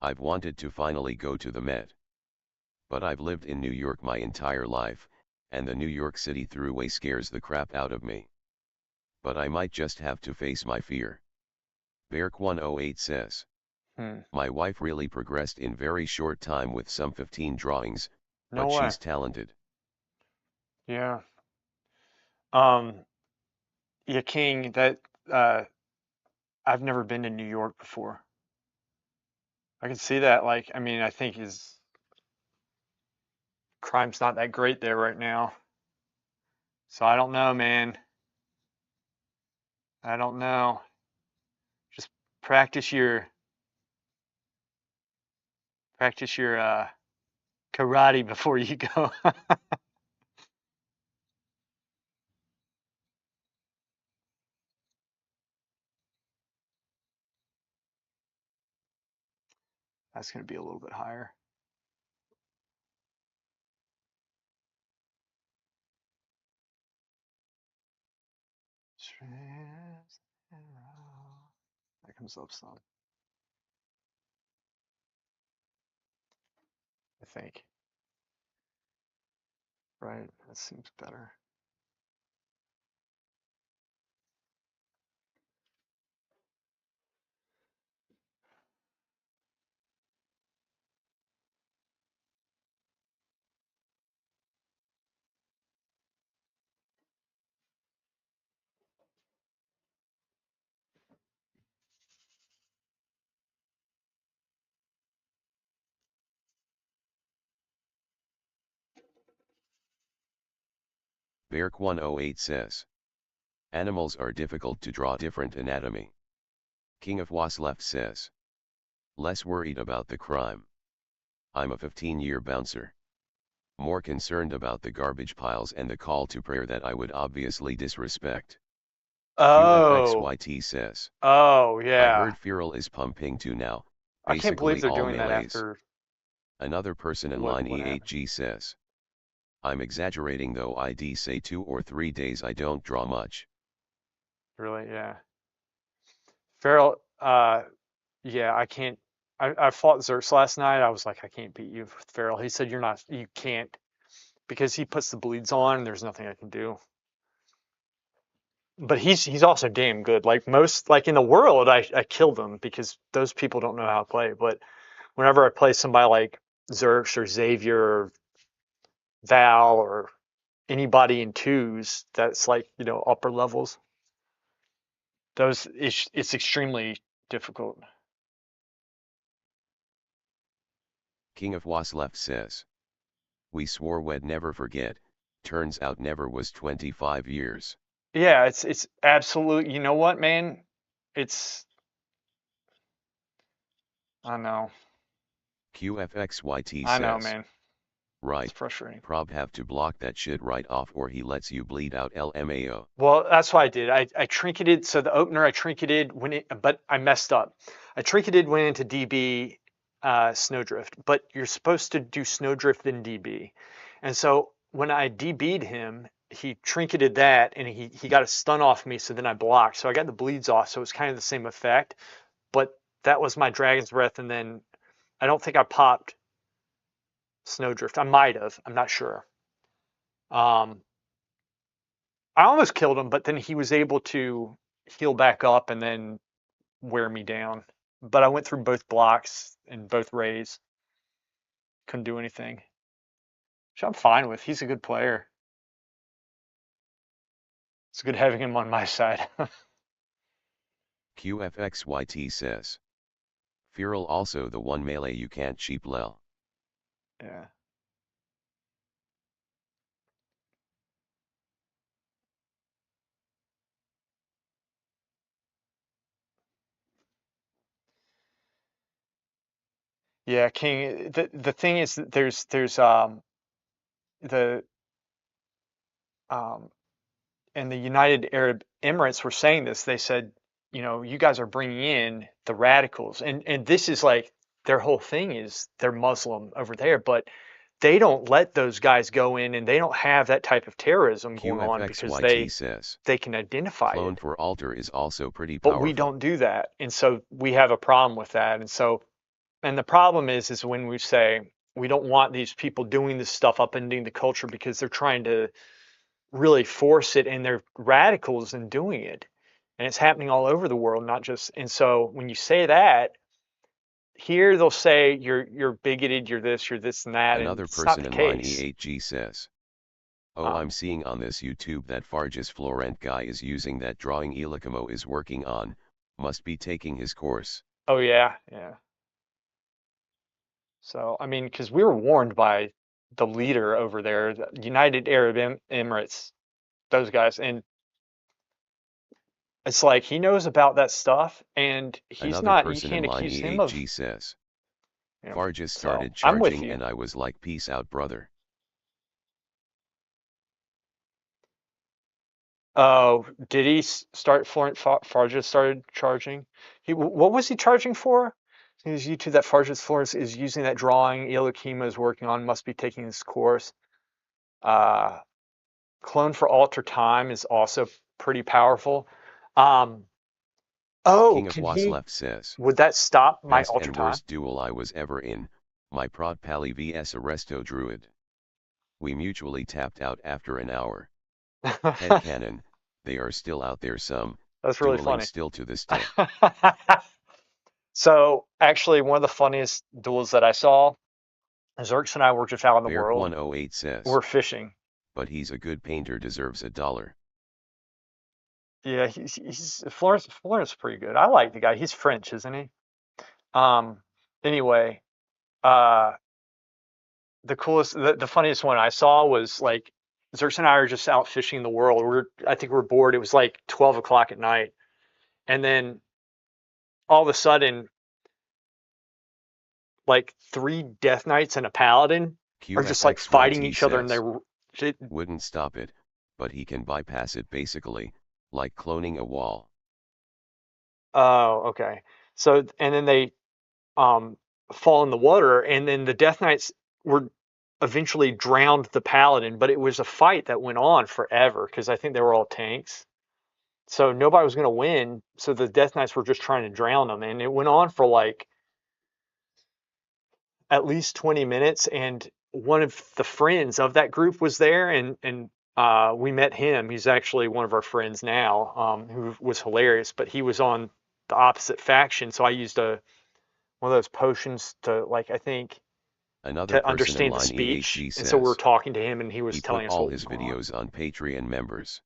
I've wanted to finally go to the Met. But I've lived in New York my entire life, and the New York City Thruway scares the crap out of me. But I might just have to face my fear. Beark108 says, Hmm. my wife really progressed in very short time with some 15 drawings, No but way. she's talented. Yeah. Um, yeah, King, that uh I've never been to New York before. I can see that. Like, I mean, I think his crime's not that great there right now. So I don't know, man. I don't know. Just practice your practice your karate before you go. That's going to be a little bit higher. That comes up some, I think. Right? That seems better. Beark108 says, animals are difficult to draw different anatomy. King of Was left says, less worried about the crime. I'm a 15-year bouncer. More concerned about the garbage piles and the call to prayer that I would obviously disrespect. Oh, QFXYT says, oh I yeah. heard Feral is pumping too now, I can't believe basically they're all doing that melees. after Another person in what line what happened. E8G says, I'm exaggerating though I'd say 2 or 3 days I don't draw much. Really, yeah. Farrell, yeah, I can't. I fought Zerx last night. I was like, I can't beat you with Farrell. He said, you can't, because he puts the bleeds on and there's nothing I can do. But he's also damn good. Like most, like in the world, I kill them because those people don't know how to play. But whenever I play somebody like Zerx or Xavier or Val or anybody in twos that's like, upper levels, it's extremely difficult. King of Was left says, we swore we'd never forget, turns out never was 25 years. Yeah, it's absolute. You know what, man? It's I don't know. QFXYT I know, says. man. It's Right. frustrating. Prob have to block that shit right off or he lets you bleed out LMAO. Well, that's what I did. I trinketed. So the opener I trinketed when it, but I messed up. I trinketed went into DB Snowdrift, but you're supposed to do Snowdrift in DB. And so when I DB'd him, he trinketed that and he got a stun off me. So then I blocked. So I got the bleeds off. So it was kind of the same effect. But that was my Dragon's Breath. And then I don't think I popped Snowdrift. I might have. I'm not sure. Um, I almost killed him, but then he was able to heal back up and then wear me down. But I went through both blocks and both rays. Couldn't do anything. Which I'm fine with. He's a good player. It's good having him on my side. QFXYT says. Feral also the one melee you can't cheap lel. Yeah. Yeah, King. The thing is that there's the um and the United Arab Emirates were saying this. They said, you know, you guys are bringing in the radicals, and this is like their whole thing is they're Muslim over there, but they don't let those guys go in, and they don't have that type of terrorism going on because QFXYT says. they can identify Clone it, for altar is also pretty but we powerful. don't do that, and so we have a problem with that, and so and the problem is when we say we don't want these people doing this stuff upending the culture because they're trying to really force it and they're radicals in doing it. And it's happening all over the world, not just and so when you say that, here they'll say you're bigoted, you're this and that, and Another it's not person the in line case. E8G says. Oh, I'm Um, seeing on this YouTube that Fargus Florent guy is using that drawing Elikamo is working on, must be taking his course. oh yeah, yeah. So I mean, because we were warned by the leader over there, the United Arab Emirates, those guys, and it's like he knows about that stuff, and he's Another not. You person in can't line accuse him of, E8G says. you know. Fargus So started I'm with charging you. and I was like peace out brother. Oh, did he start? Farges started charging. What was he charging for? His YouTube that Farges Florence is using that drawing Iolokima is working on must be taking this course. Uh, Clone for Alter Time is also pretty powerful. Um, oh, King of can he? Wasleft says. Would that stop my Best Alter and Time? worst duel I was ever in, my prod pally vs Arresto Druid. We mutually tapped out after an hour. Headcanon, they are still out there some, That's really dueling funny. still to this day. So actually, one of the funniest duels that I saw, Zerx and I were just out in the world. Beark108 says. We're fishing. But he's a good painter deserves $1. Yeah, he's Florence is pretty good. I like the guy. He's French, isn't he? Um, anyway, uh, the funniest one I saw was like Zerx and I are just out fishing in the world. I think we're bored. It was like 12 o'clock at night, and then all of a sudden, like three Death Knights and a Paladin are just like fighting QFXYT each other, and says. they Wouldn't stop it, but he can bypass it basically, like cloning a wall. oh, okay. So and then they um, fall in the water, and then the Death Knights were eventually drowned the Paladin, but it was a fight that went on forever because I think they were all tanks. So nobody was going to win. So the Death Knights were just trying to drown them, and it went on for like at least 20 minutes. And one of the friends of that group was there, and we met him. He's actually one of our friends now, who was hilarious, but he was on the opposite faction. So I used one of those potions to like I think Another to person in understand the line speech. EHG And so we were says. talking to him and he was He put telling us all what was his going on. videos on Patreon members.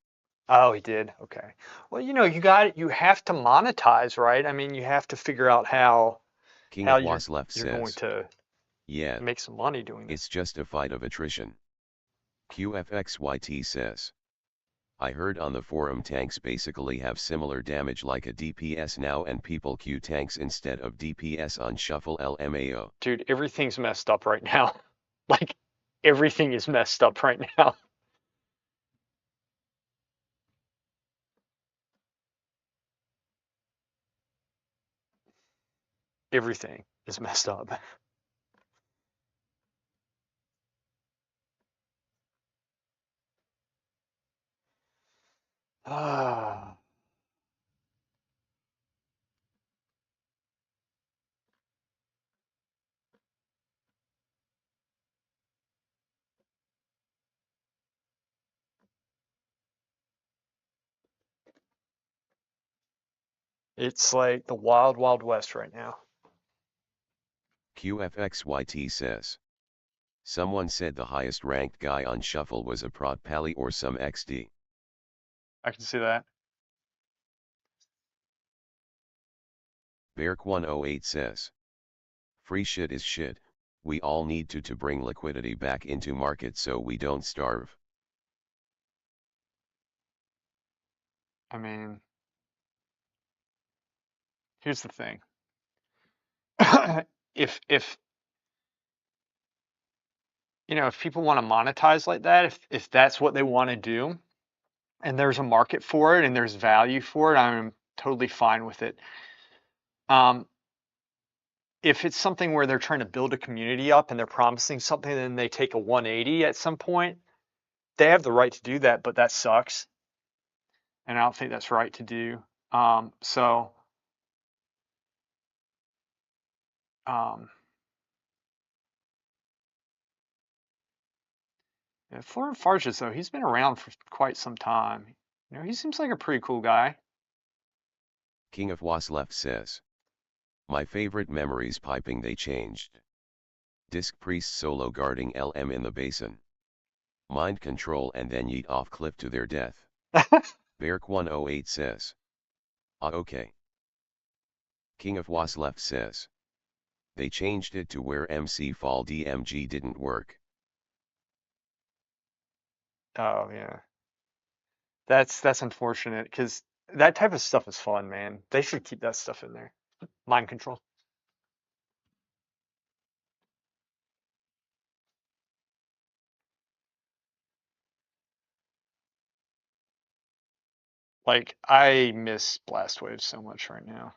Oh, he did. Okay. Well, you have to monetize, right? I mean, you have to figure out King how of Wasleft you're going says. to Yeah, make some money doing this. it's just a fight of attrition. QFXYT says. I heard on the forum tanks basically have similar damage like a DPS now and people queue tanks instead of DPS on shuffle LMAO. Dude, everything's messed up right now. Like, everything is messed up right now. Everything is messed up. Ah, it's like the wild, wild west right now. QFXYT says. Someone said the highest ranked guy on shuffle was a prot pally or some XD. I can see that. Beark108 says. Free shit is shit, we all need to bring liquidity back into market so we don't starve. I mean, here's the thing. If if people want to monetize like that, if that's what they want to do, and there's a market for it and there's value for it, I'm totally fine with it. Um, if it's something where they're trying to build a community up and they're promising something, and then they take a 180 at some point, they have the right to do that, but that sucks, and I don't think that's right to do. So, um, yeah, Florian Farges, though, he's been around for quite some time. He seems like a pretty cool guy. King of Was left says. My favorite memories piping they changed. Disc priest solo guarding LM in the basin. Mind control and then yeet off cliff to their death. Beark108 says. Ah okay. King of Was left says. They changed it to where MC Fall DMG didn't work. Oh yeah, that's unfortunate because that type of stuff is fun, man. They should keep that stuff in there. Mind control. Like I miss Blast Wave so much right now.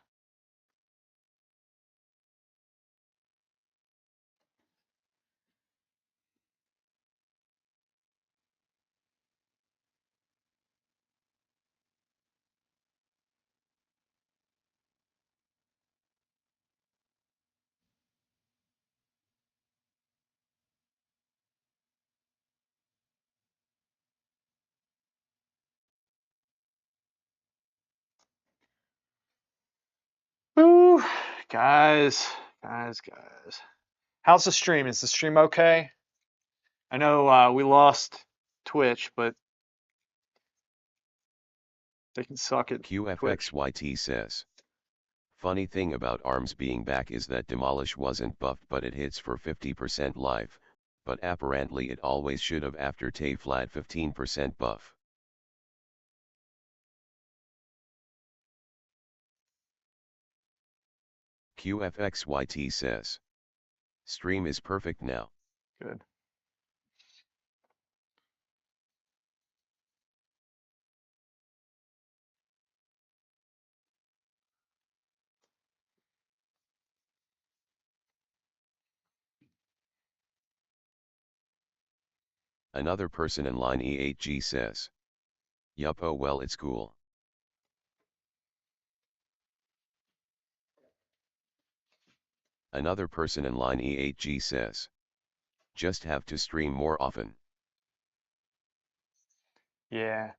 Ooh, guys, guys. How's the stream? Is the stream okay? I know we lost Twitch, but they can suck at Twitch. QFXYT says. Funny thing about ARMS being back is that Demolish wasn't buffed but it hits for 50% life, but apparently it always should have after TAE flat 15% buff. QFXYT says. Stream is perfect now. Good. Another person in line E8G says. Yup, oh well, it's cool. Another person in line E8G says. Just have to stream more often. Yeah.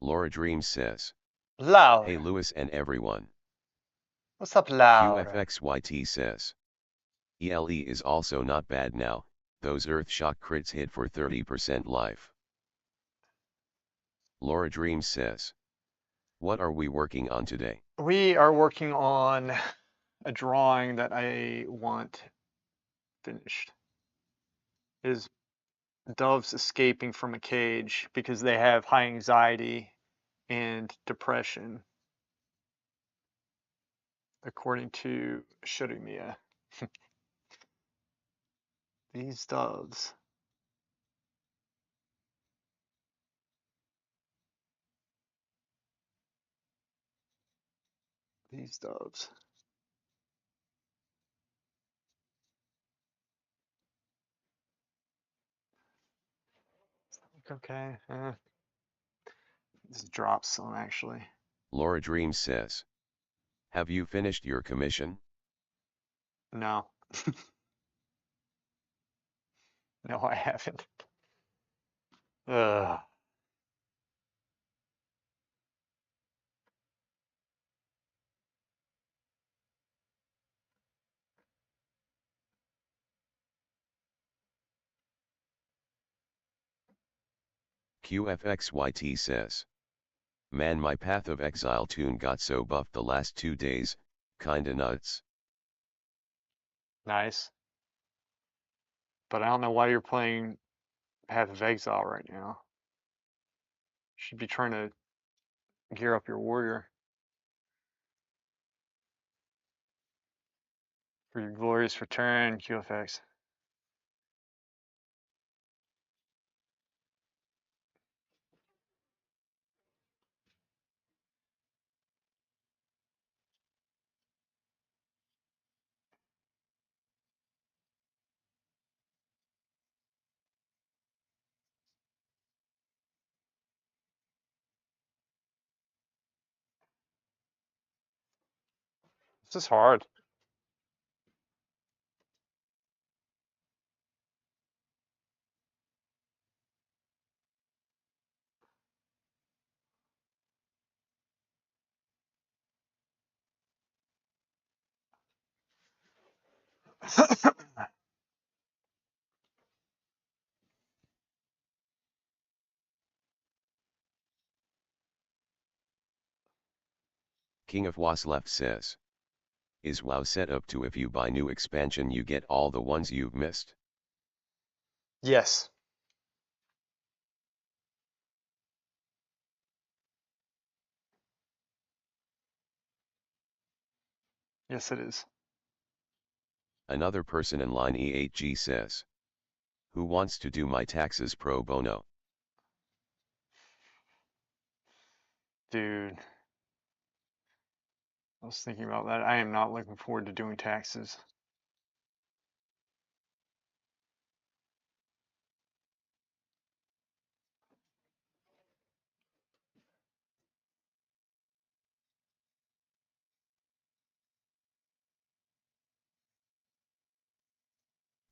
Laura Dreams says. Laura. Hey Lewis and everyone. What's up, Laura? QFXYT says. ELE is also not bad now, those Earthshock crits hit for 30% life. Laura Dreams says. What are we working on today? We are working on a drawing that I want finished. Is doves escaping from a cage because they have high anxiety and depression, according to Shurimiya. These doves. These doves. Okay. This drops some actually. Laura Dreams says. Have you finished your commission? No. No, I haven't. Ugh. QFXYT says. Man, my Path of Exile tune got so buffed the last 2 days, kinda nuts. Nice. But I don't know why you're playing Path of Exile right now. You should be trying to gear up your warrior for your glorious return, QFX. This is hard. King of Was left says. Is WoW set up to if you buy new expansion you get all the ones you've missed? Yes. Yes, it is. Another person in line E8G says. Who wants to do my taxes pro bono? Dude. I was thinking about that. I am not looking forward to doing taxes.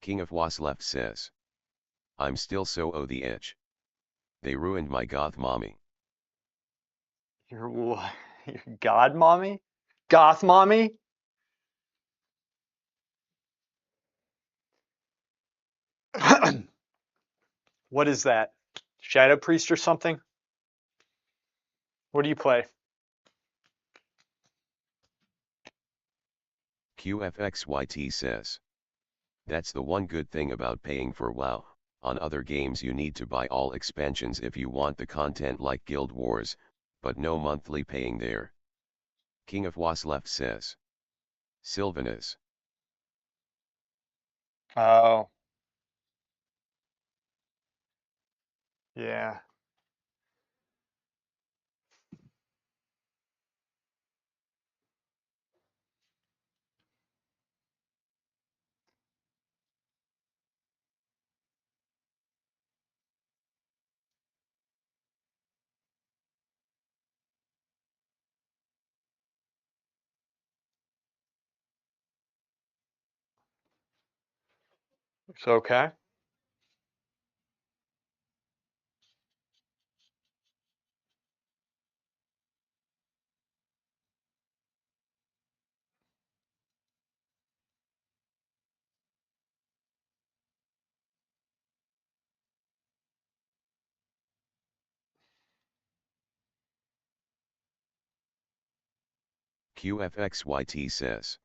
King of Was left says. I'm still so o the itch. They ruined my goth mommy. Your what? Your god mommy? Goth mommy? What is that? Shadow Priest or something? What do you play? QFXYT says. That's the one good thing about paying for WoW. On other games you need to buy all expansions if you want the content like Guild Wars, but no monthly paying there. King of Was left says. Sylvanus. Oh, yeah. It's okay. QFXYT says.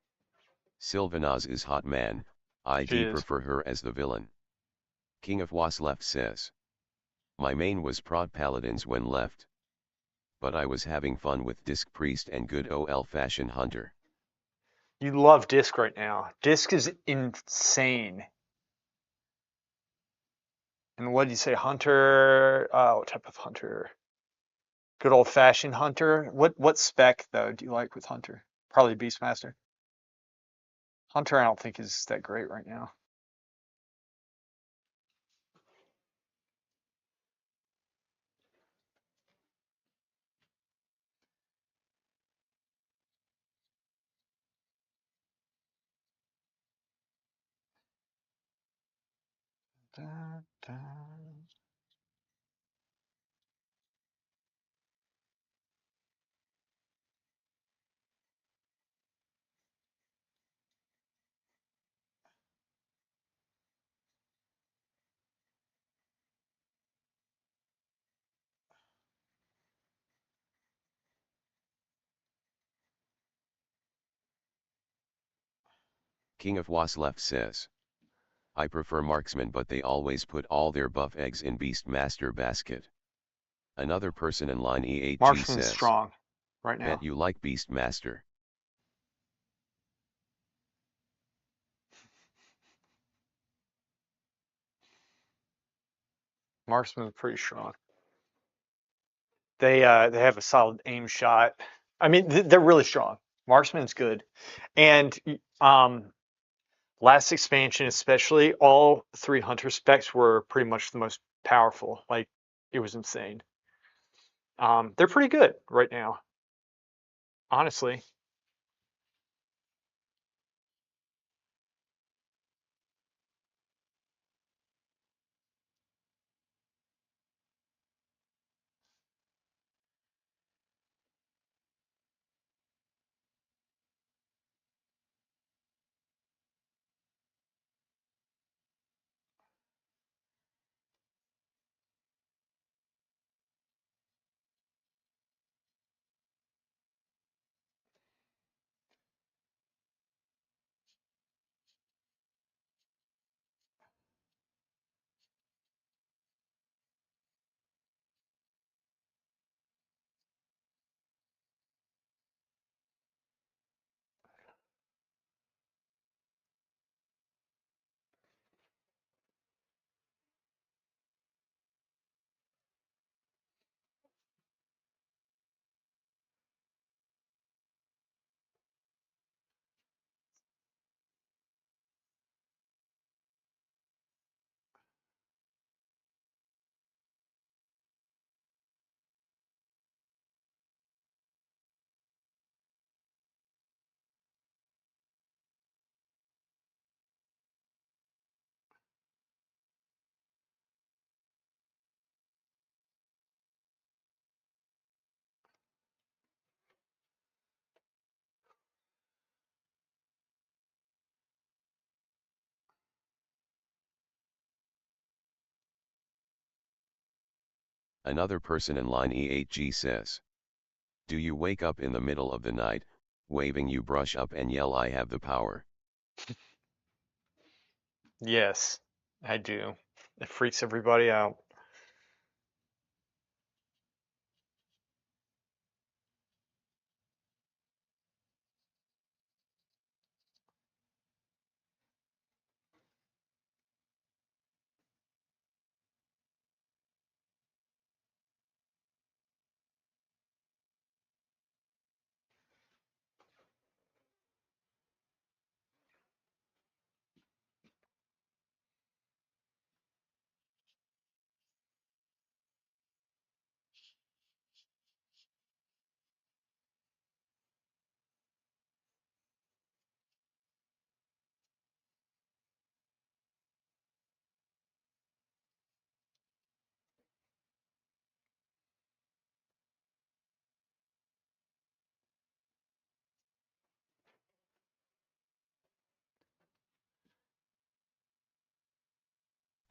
Sylvanaz is hot man, She I'd is. prefer her as the villain. King of Was left says. My main was prod paladins when left. But I was having fun with disc priest and good old fashioned hunter. You love Disc right now. Disc is insane. And what did you say, Hunter? What type of Hunter? Good old fashioned Hunter. What spec though do you like with Hunter? Probably Beastmaster. Hunter, I don't think is that great right now. Da, da. King of Was left says. I prefer marksman but they always put all their buff eggs in Beastmaster basket. Another person in line E8G Marksman's says. strong right Bet now. you like Beastmaster. Marksman's pretty strong. They have a solid aim shot. I mean, they're really strong. Marksman's good, and last expansion especially, all three hunter specs were pretty much the most powerful. Like it was insane. They're pretty good right now, honestly. Another person in line E8G says. Do you wake up in the middle of the night, waving you brush up and yell I have the power? Yes, I do. It freaks everybody out.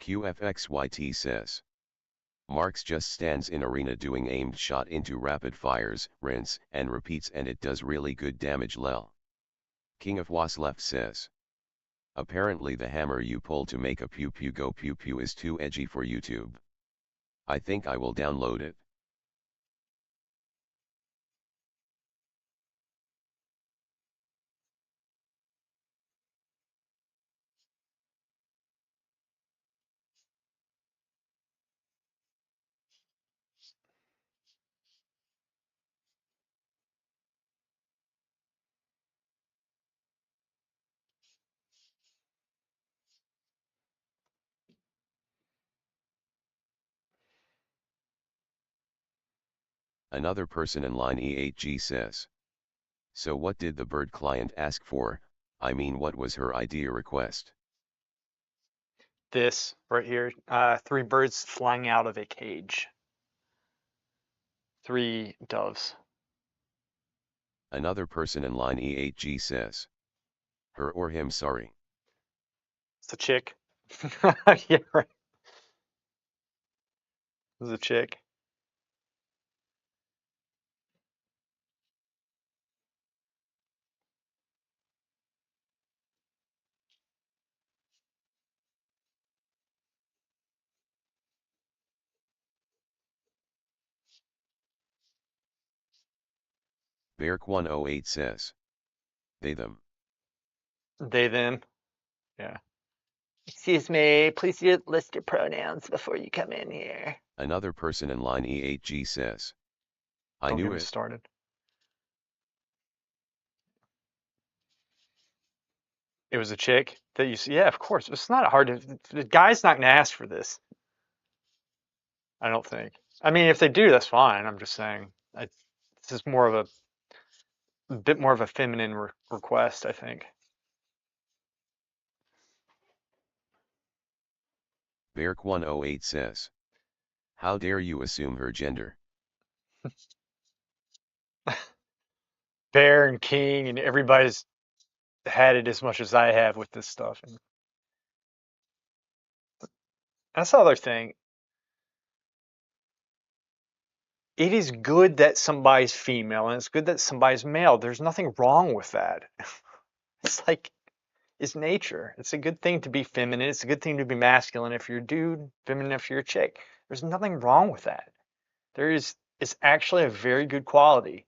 QFXYT says. Marks just stands in arena doing aimed shot into rapid fires, rinse, and repeats, and it does really good damage lel. King of Was left says. Apparently the hammer you pull to make a pew pew go pew pew is too edgy for YouTube. I think I will download it. Another person in line E8G says. So what did the bird client ask for? I mean, what was her idea request? This right here, 3 birds flying out of a cage. 3 doves. Another person in line E8G says. Her or him, sorry. It's a chick. Yeah, right. It's a chick. Beark108 says. They them. They them. Yeah. Excuse me, please list your pronouns before you come in here. Another person in line E8G says. I Don't get knew me it. started. It was a chick that you see. Yeah, of course. It's not hard to. The guy's not gonna ask for this. I don't think. I mean, if they do, that's fine. I'm just saying. This is more of a bit more of a feminine request, I think. Beark108 says. How dare you assume her gender? Bear and King and everybody's had it as much as I have with this stuff. And that's the other thing. It is good that somebody's female and it's good that somebody's male. There's nothing wrong with that. It's like it's nature. It's a good thing to be feminine. It's a good thing to be masculine if you're a dude, feminine if you're a chick. There's nothing wrong with that. It's actually a very good quality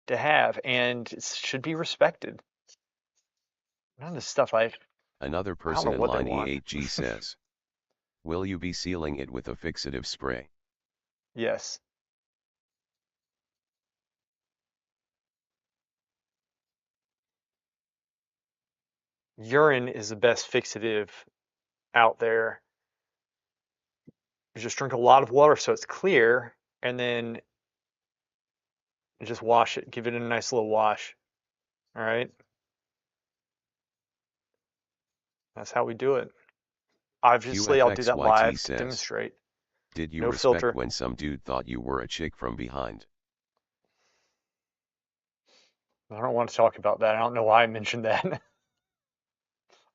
to have and it should be respected. None of this stuff Another I don't person know in what they line want. E8G says. Will you be sealing it with a fixative spray? Yes. Urine is the best fixative out there. You just drink a lot of water so it's clear and then just wash it. Give it a nice little wash. All right. That's how we do it. Obviously, I'll do that QFXYT live to says. demonstrate. Did you No respect filter. when some dude thought you were a chick from behind? I don't want to talk about that. I don't know why I mentioned that.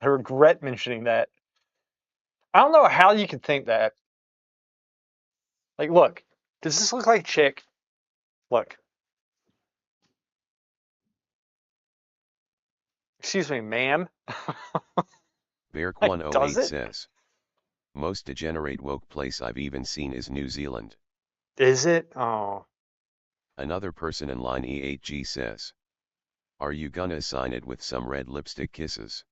I regret mentioning that. I don't know how you could think that. Like, look, does this look like a chick? Look. Excuse me, ma'am. Like, does Beark108 it? says. Most degenerate woke place I've even seen is New Zealand. Is it? Oh. Another person in line E8G says. Are you gonna sign it with some red lipstick kisses?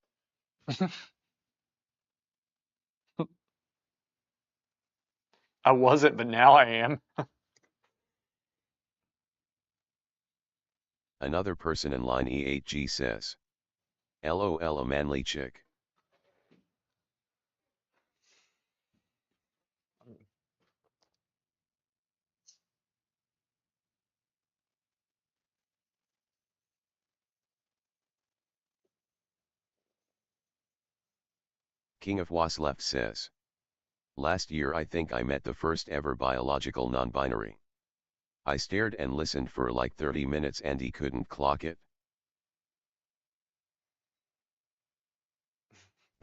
I wasn't, but now I am. Another person in line E8G says. LOL, a manly chick. King of Was left says. Last year I think I met the first ever biological non-binary. I stared and listened for like 30 minutes and he couldn't clock it.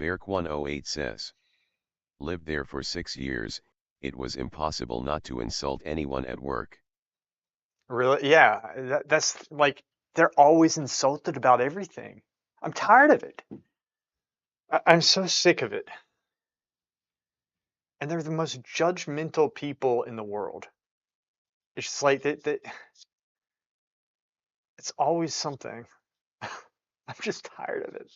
Beark108 says. Lived there for 6 years, it was impossible not to insult anyone at work. Really? Yeah, that's like they're always insulted about everything. I'm tired of it. I'm so sick of it. And they're the most judgmental people in the world. It's just like that it's always something. I'm just tired of it.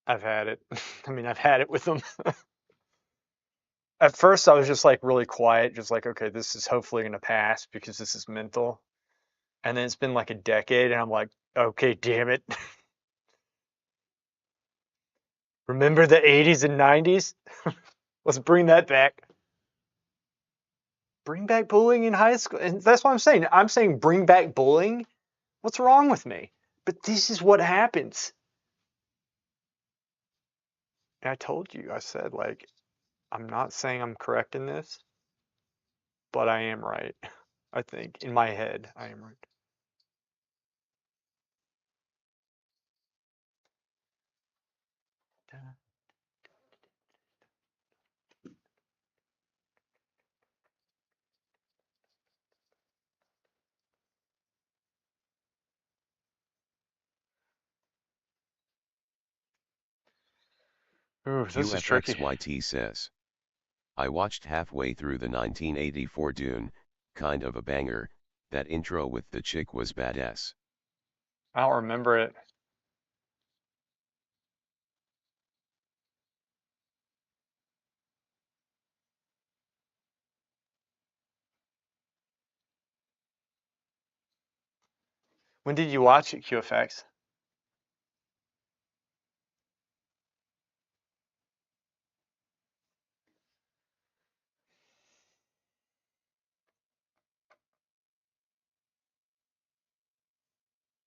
I've had it. I mean, I've had it with them. At first, I was just like really quiet, just like, okay, this is hopefully going to pass because this is mental. And then it's been like a decade, and I'm like, okay, damn it. Remember the 80s and 90s? Let's bring that back. Bring back bullying in high school. And that's what I'm saying. I'm saying bring back bullying. What's wrong with me? But this is what happens. And I told you, I said, like, I'm not saying I'm correct in this, but I am right. I think in my head, I am right. Ooh, this is tricky. QFXYT says, I watched halfway through the 1984 Dune, kind of a banger, that intro with the chick was badass. I don't remember it. When did you watch it, QFX?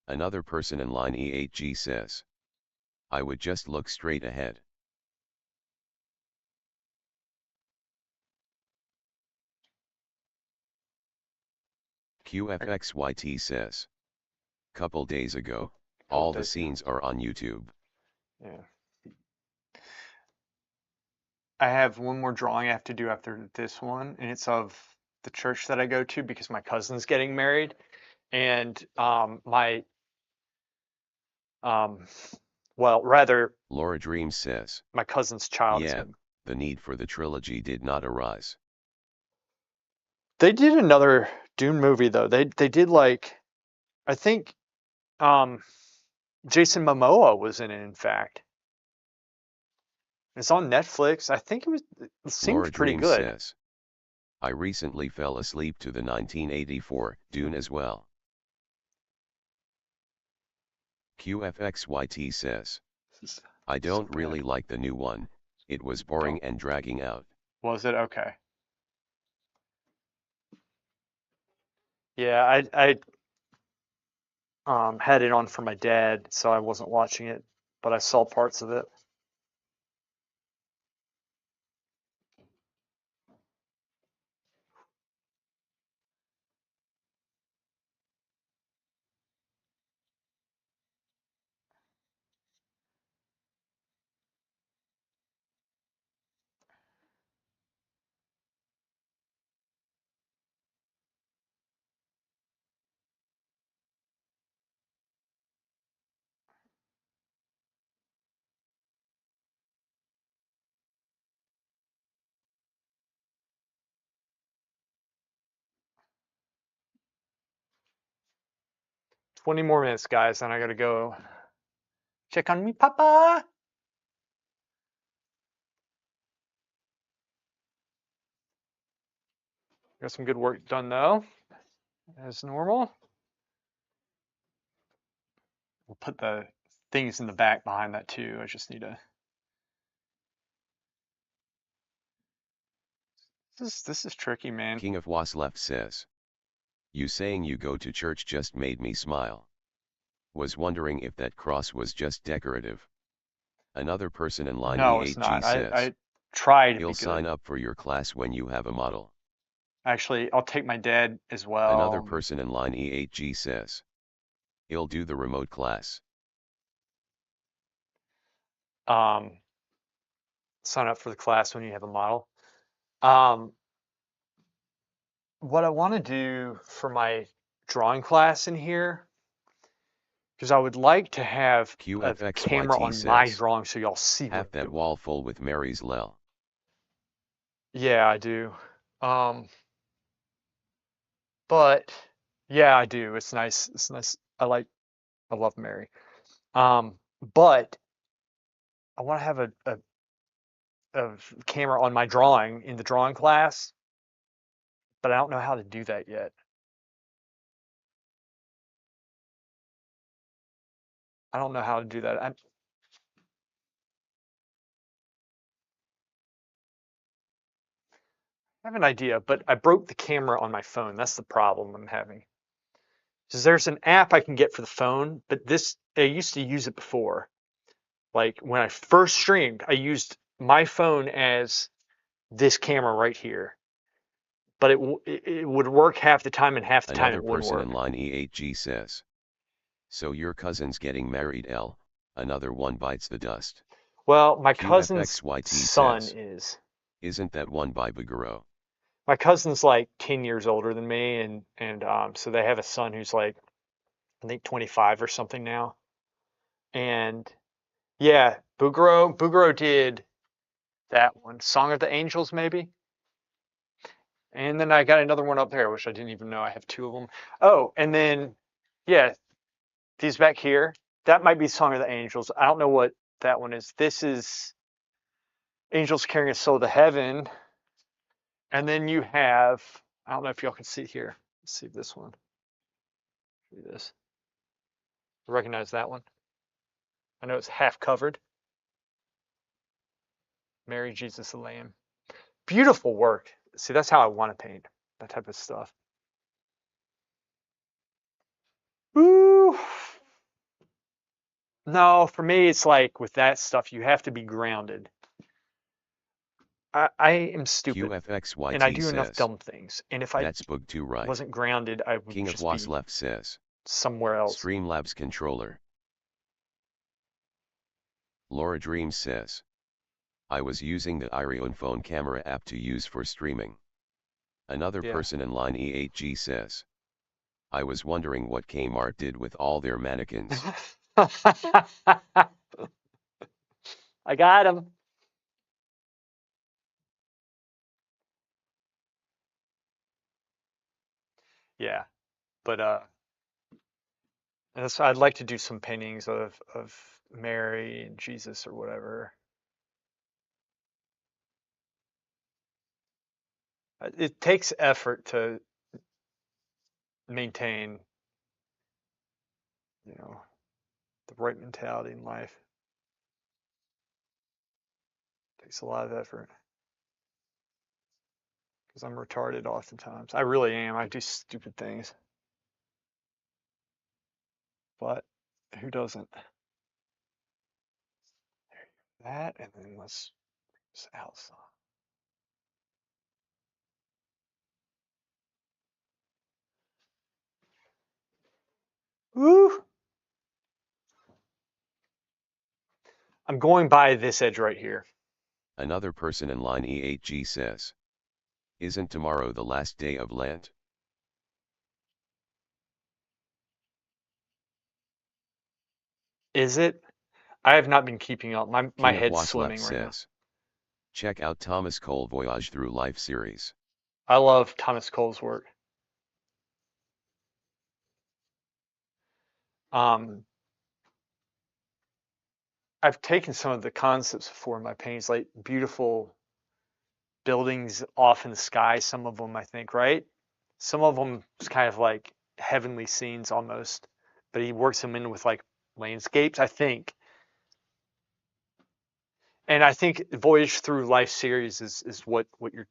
Another person in line E8G says, I would just look straight ahead. QFXYT says, couple days ago, all the scenes are on YouTube. Yeah. I have one more drawing I have to do after this one, and it's of the church that I go to because my cousin's getting married, and um, well, rather, Laura Dreams says, my cousin's child is yeah, getting. the need for the trilogy did not arise. They did another Dune movie though. They did like I think um Jason Momoa was in it. In fact, it's on Netflix. I think it Laura seemed pretty Dreams good. says, I recently fell asleep to the 1984 Dune as well. QFXYT says, I So don't really bad. like the new one, it was boring Don't. and dragging out. Was it okay? Yeah, I had it on for my dad, so I wasn't watching it, but I saw parts of it. Twenty more minutes, guys, and I gotta go check on me, Papa. Got some good work done though, as normal. We'll put the things in the back behind that too. I just need to. This is tricky, man. King of Was left says, you saying you go to church just made me smile. Was wondering if that cross was just decorative. Another person in line No, it's E8G not. says, I try to be he'll sign good. up for your class when you have a model. Actually, I'll take my dad as Another well. person in line E8G says, I'll do the remote class. Um, Sign up for the class when you have a model. Um, what I want to do for my drawing class in here, because I would like to have a camera QFXYT on my says. drawing so y'all see what Half I'm that doing. wall full with Mary's lel. Yeah, I do. Um, but yeah, I do. It's nice. It's nice. I love Mary. But I want to have a camera on my drawing in the drawing class, but I don't know how to do that yet. I don't know how to do that. I have an idea, but I broke the camera on my phone. That's the problem I'm having. Because there's an app I can get for the phone, but this I used to use it before. Like when I first streamed, I used my phone as this camera right here, but it would work half the time, and half the time Another it wouldn't person in work. line E8G says. So your cousin's getting married L. Another one bites the dust. Well, my cousin's QFXYT son says. is. Isn't that one by Bigaro? My cousin's like 10 years older than me, and so they have a son who's like I think 25 or something now. And yeah, Bugaro did that one, Song of the Angels maybe. And then I got another one up there, which I didn't even know I have two of them. Oh, and then yeah, these back here, that might be Song of the Angels. I don't know what that one is. This is Angels Carrying a Soul to Heaven. And then you have, I don't know if y'all can see here. Let's see this one. See this. Recognize that one? I know it's half covered. Mary, Jesus, the Lamb. Beautiful work. See, that's how I want to paint, that type of stuff. Woo! No, for me, it's like with that stuff, you have to be grounded. I am stupid and I QFXYT do enough says. dumb things. And if I That's book 2 right. wasn't grounded, I would King of just Was be left says. somewhere else. Streamlabs controller. Laura Dreams says. I was using the Irion phone camera app to use for streaming. Another Yeah. person in line E8G says. I was wondering what Kmart did with all their mannequins. I got him. Yeah, but and so I'd like to do some paintings of Mary and Jesus or whatever. It takes effort to maintain, you know, the right mentality in life. It takes a lot of effort because I'm retarded oftentimes. I really am. I do stupid things, but who doesn't? That and then let's outside. Woo! I'm going by this edge right here. Another person in line E8G says. Isn't tomorrow the last day of Lent? Is it? I have not been keeping up. My King of head's Was left swimming right now. says. Check out Thomas Cole Voyage Through Life series. I love Thomas Cole's work. Um, I've taken some of the concepts before in my paintings, like beautiful buildings off in the sky. Some of them, I think, right? Some of them is kind of like heavenly scenes almost, but he works them in with like landscapes, I think. And I think Voyage Through Life series is what you're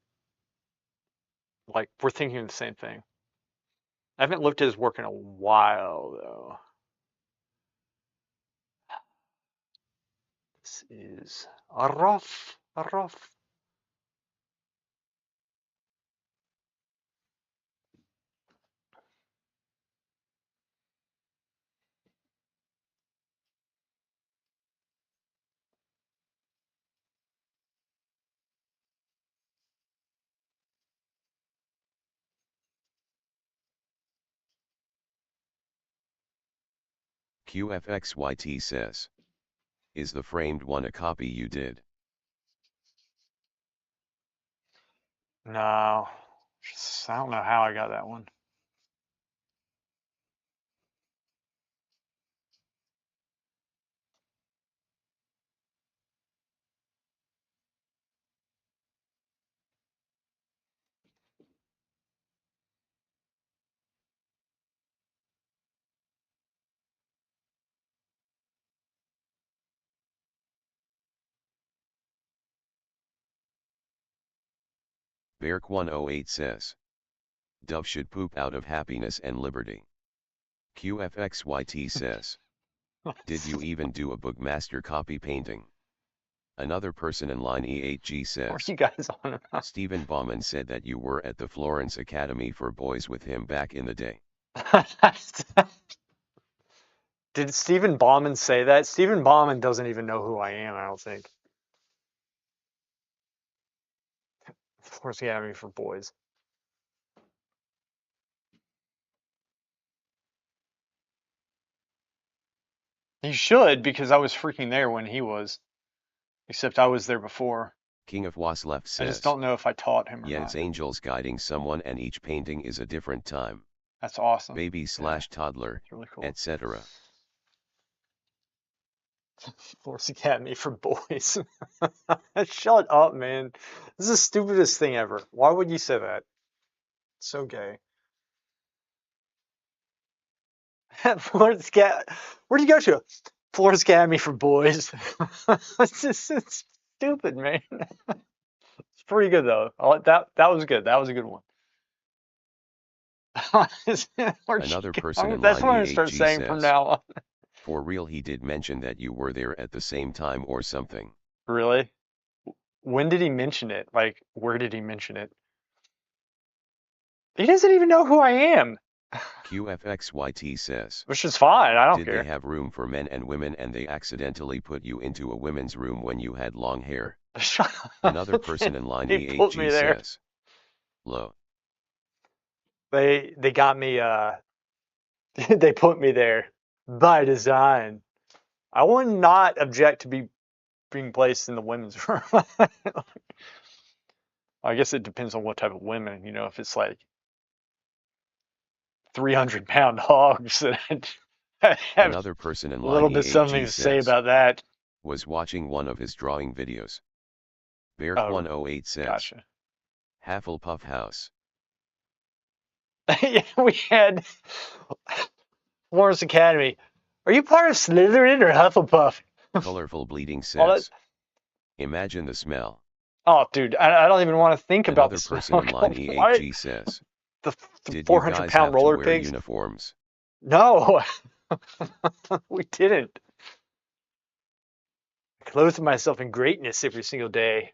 like. We're thinking the same thing. I haven't looked at his work in a while though. This is a rough. QFXYT says. Is the framed one a copy you did? No, I don't know how I got that one. Beark108 says. Dove should poop out of happiness and liberty. QFXYT says. Did you even do a bookmaster copy painting? Another person in line E8G What are says. you guys on about? Stephen Bauman said that you were at the Florence Academy for Boys with him back in the day. Did Stephen Bauman say that? Stephen Bauman doesn't even know who I am, I don't think. Of course, he had me for boys. He should, because I was freaking there when he was. Except I was there before. King of Wasleft I just says. don't know if I taught him or Yeah, it's not. angels guiding someone and each painting is a different time. That's awesome. Baby slash toddler, It's really cool. etc. Force Academy for boys. Shut up, man. This is the stupidest thing ever. Why would you say that? It's so gay. Florence Academy. Where'd you go to? Florence Academy for boys. It's stupid, man. It's pretty good though. That was good. That was a good one. Another person in That's line what I'm gonna start E8G saying from says. now on. For real, he did mention that you were there at the same time or something. Really? When did he mention it? Like, where did he mention it? He doesn't even know who I am. QFXYT says. Which is fine. I don't Did care. they have room for men and women and they accidentally put you into a women's room when you had long hair? Shut up. Another person in line They put me E8G there. says. Low. They got me. They put me there by design. I would not object to being placed in the women's room. I guess it depends on what type of women. You know, if it's like 300-pound hogs, then I have Another person in a line little bit something E8G to say says. about that. Was watching one of his drawing videos. Beark108 says. Gotcha. Hufflepuff House. Yeah, we had Florence Academy. Are you part of Slytherin or Hufflepuff? Colorful Bleeding All that. says. Imagine the smell. Oh, dude, I don't even want to think about Another this. person in line E8G says. The Did you 400 guys pound have to roller wear pigs? uniforms? No, we didn't. I clothed myself in greatness every single day.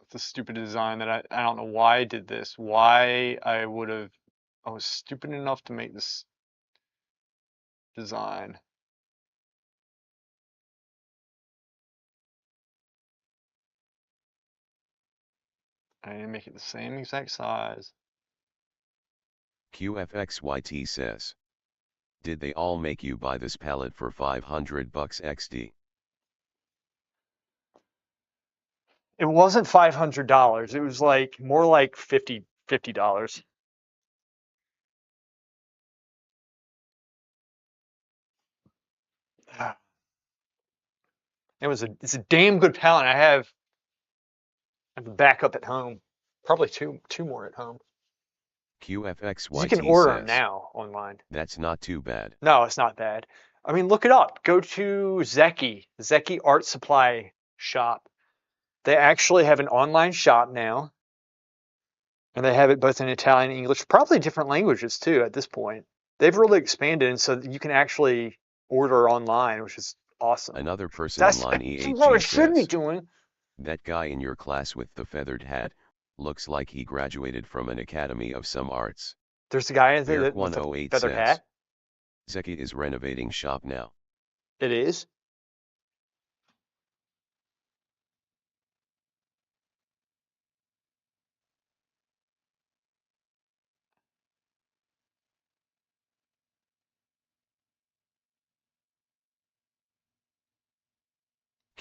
It's a stupid design that I don't know why I did this. Why I was stupid enough to make this design. I need to make it the same exact size. QFXYT says. Did they all make you buy this palette for $500 XD? It wasn't $500. It was like more like $50. It's a damn good palette. I have a backup at home. Probably two more at home. QFXYT You can order them says. now online. That's not too bad. No, it's not bad. I mean, look it up. Go to Zeki Art Supply Shop. They actually have an online shop now, and they have it both in Italian and English, probably different languages too at this point. They've really expanded, and so you can actually order online, which is awesome. Another person That's in line what I E8G should be says. doing. That guy in your class with the feathered hat, looks like he graduated from an academy of some arts. There's a guy with the Beark108 feathered says. hat. Zeki is renovating shop now. It is.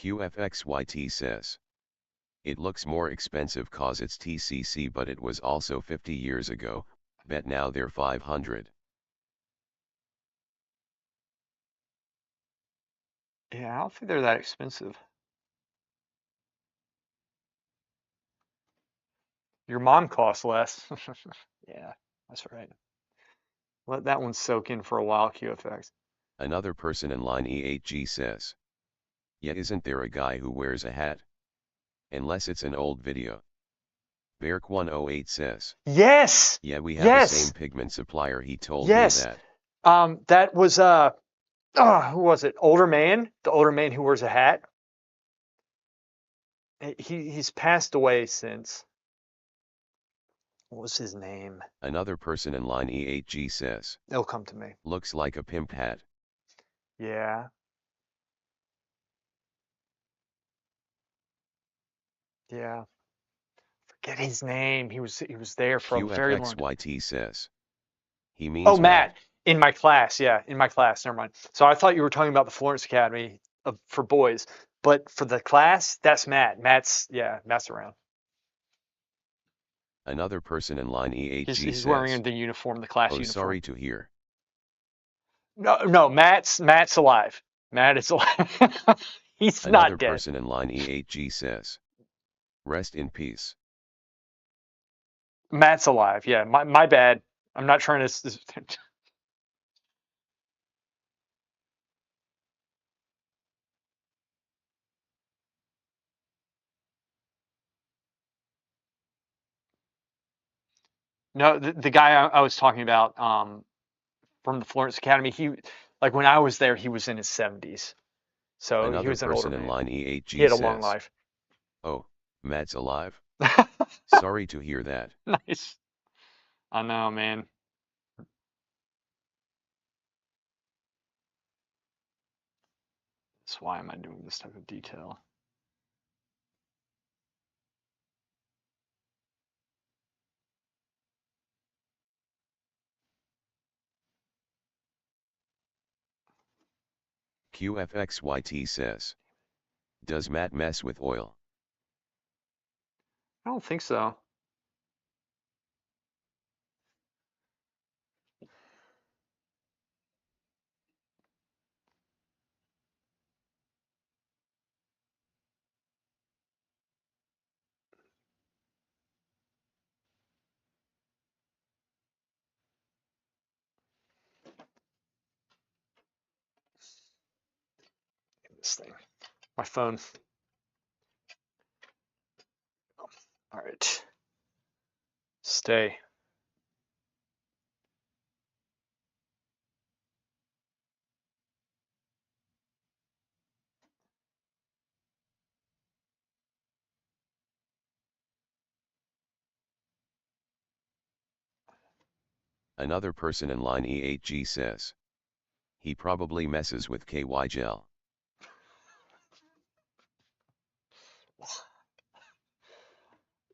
QFXYT says. It looks more expensive cause it's TCC, but it was also 50 years ago, bet now they're 500. Yeah, I don't think they're that expensive. Your mom costs less. Yeah, that's right. Let that one soak in for a while, QFX. Another person in line E8G says. Yeah, isn't there a guy who wears a hat? Unless it's an old video. Beark108 says. Yes, Yeah, we have the same yes, pigment supplier, he told me yes. that. That was who was it? Older man, the older man who wears a hat. He's passed away since. What was his name? Another person in line E8G says. It'll come to me. Looks like a pimp hat. Yeah. Yeah. Forget his name. He was there for a very long time. QFXYT says. He Oh, means Matt, Matt. in my class. Yeah, in my class. Never mind. So I thought you were talking about the Florence Academy for boys, but for the class, that's Matt. Matt's around. Another person in line He's E8G he's says. wearing the uniform, the class Oh, uniform. sorry to hear. No, no, Matt's alive. Matt is alive. He's Another not dead. person in line E8G says. Rest in peace. Matt's alive. Yeah, my bad. I'm not trying to. No, the guy I was talking about from the Florence Academy, like when I was there, he was in his 70s. So he Another was an older person in man. line He E8G had a long says. life. Oh, Matt's alive? Sorry to hear that. Nice. I know, man. That's why am I doing this type of detail? QFXYT says. Does Matt mess with oil? I don't think so. This thing, my phone. All right, stay. Another person in line E8G says. He probably messes with KY gel.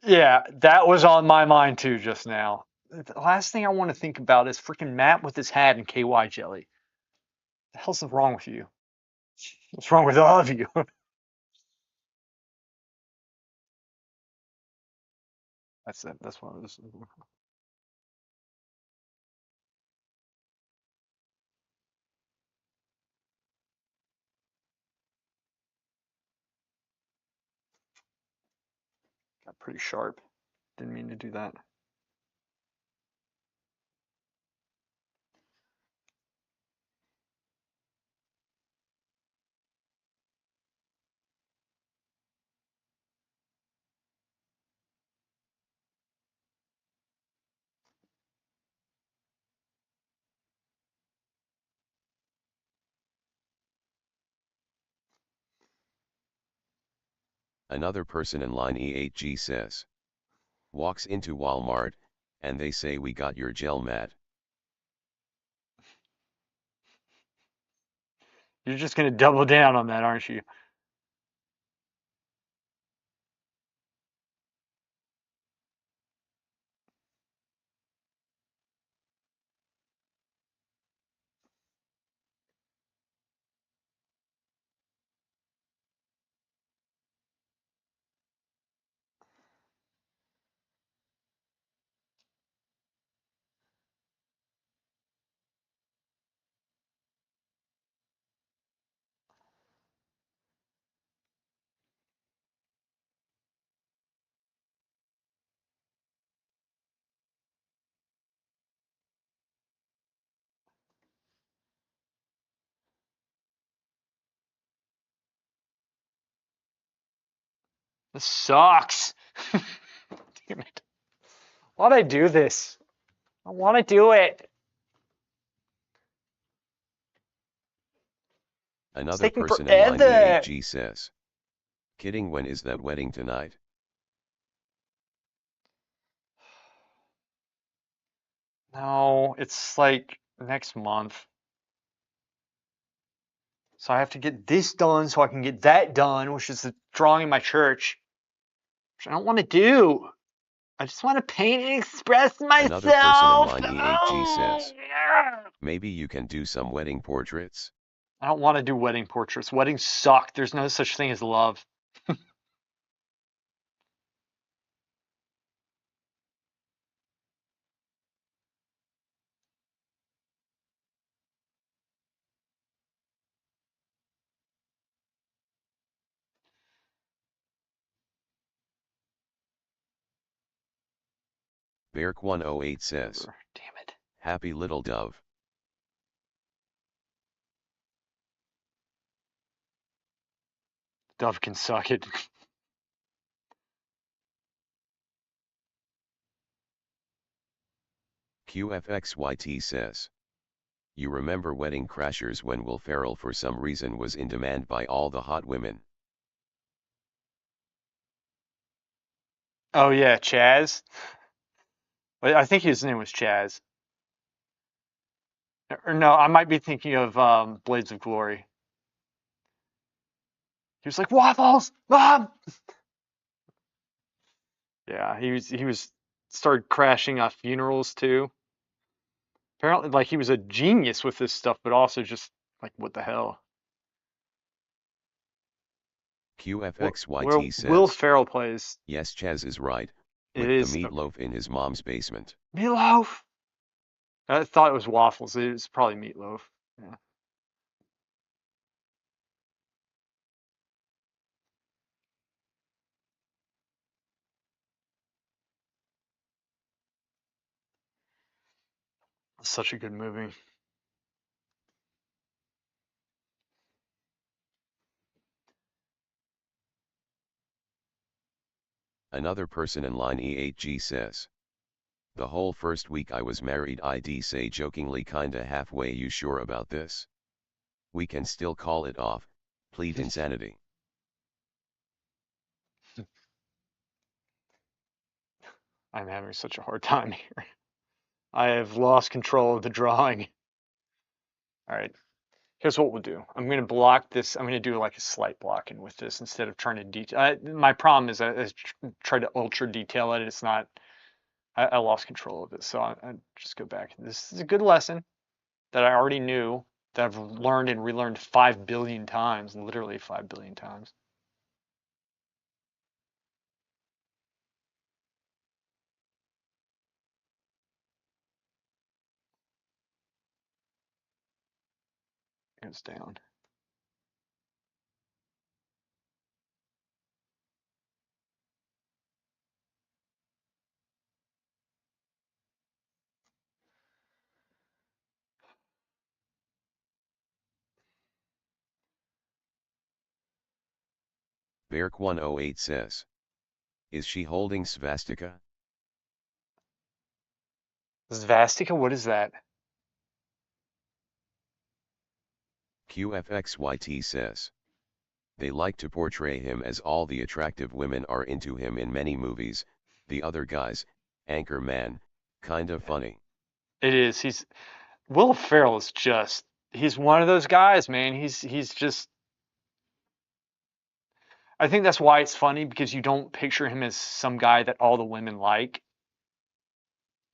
Yeah, that was on my mind too just now. The last thing I want to think about is freaking Matt with his hat and KY jelly. The hell's wrong with you? What's wrong with all of you? That's it. That's what I was. Got pretty sharp. Didn't mean to do that. Another person in line E8G says. Walks into Walmart, and they say we got your gel, Matt. You're just gonna double down on that, aren't you? This sucks. Damn it. Why'd I do this? I want to do it. It's Another taking person in line forever. E8G says. Kidding, when is that wedding tonight? No, it's like next month. So I have to get this done so I can get that done, which is the drawing in my church, which I don't want to do. I just want to paint and express Another person in myself. line E8G Oh, says. yeah. Maybe you can do some wedding portraits? I don't want to do wedding portraits. Weddings suck. There's no such thing as love. Beark108 says. Whatever. Damn it. Happy little dove. Dove can suck it. QFXYT says. You remember Wedding Crashers when Will Ferrell for some reason was in demand by all the hot women? Oh yeah, Chaz. I think his name was Chaz. Or no, I might be thinking of Blades of Glory. He was like waffles, mom. Yeah, he was started crashing off funerals too. Apparently, like he was a genius with this stuff, but also just like what the hell. Where QFXYT Will says. Ferrell plays, Yes, Chaz is right. it With the is okay. meatloaf in his mom's basement. Meatloaf. I thought it was waffles. It was probably meatloaf. Yeah, such a good movie. Another person in line E8G says. The whole first week I was married I'd say jokingly kinda halfway, you sure about this? We can still call it off, plead insanity. I'm having such a hard time here. I have lost control of the drawing. All right, here's what we'll do. I'm going to block this. I'm going to do like a slight blocking with this instead of trying to detail. My problem is I try to ultra detail it. It's not. I lost control of it. So I just go back. This is a good lesson that I already knew, that I've learned and relearned 5 billion times, literally 5 billion times. It goes down. Beark108 says. Is she holding svastika? Svastika, what is that? QFXYT says. They like to portray him as all the attractive women are into him in many movies, the other guys, anchor man, kinda funny. It is. Will Ferrell is just. He's one of those guys, man. He's just. I think that's why it's funny because you don't picture him as some guy that all the women like,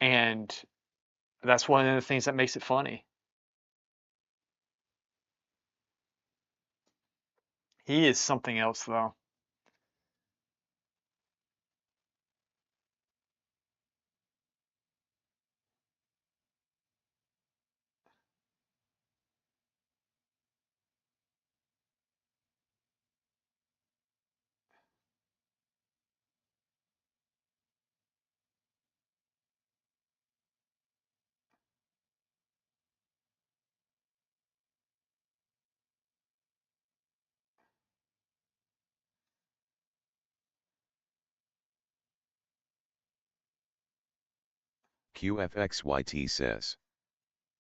and that's one of the things that makes it funny. He is something else, though. QFXYT says.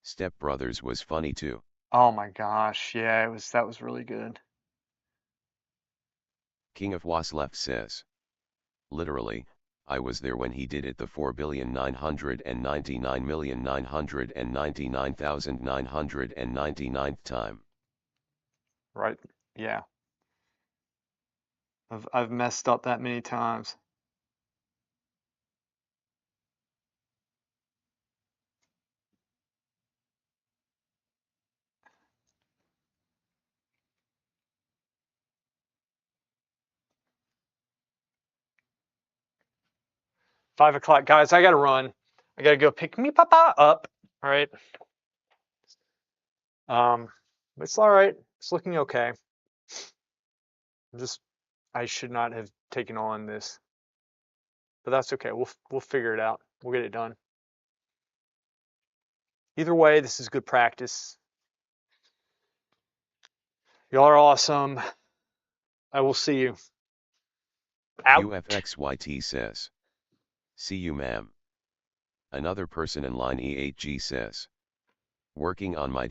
Step Brothers was funny too. Oh my gosh, yeah, that was really good. King of Was Left says. Literally, I was there when he did it the 4,999,999,999th time. Right? Yeah. I've messed up that many times. Five o'clock, guys. I gotta run. I gotta go pick me papa up. All right. Um, it's all right. It's looking okay. Just I should not have taken on this, but that's okay. We'll figure it out. We'll get it done. Either way, this is good practice. Y'all are awesome. I will see you. Out. QFXYT says. See you, ma'am. Another person in line E8G says. Working on my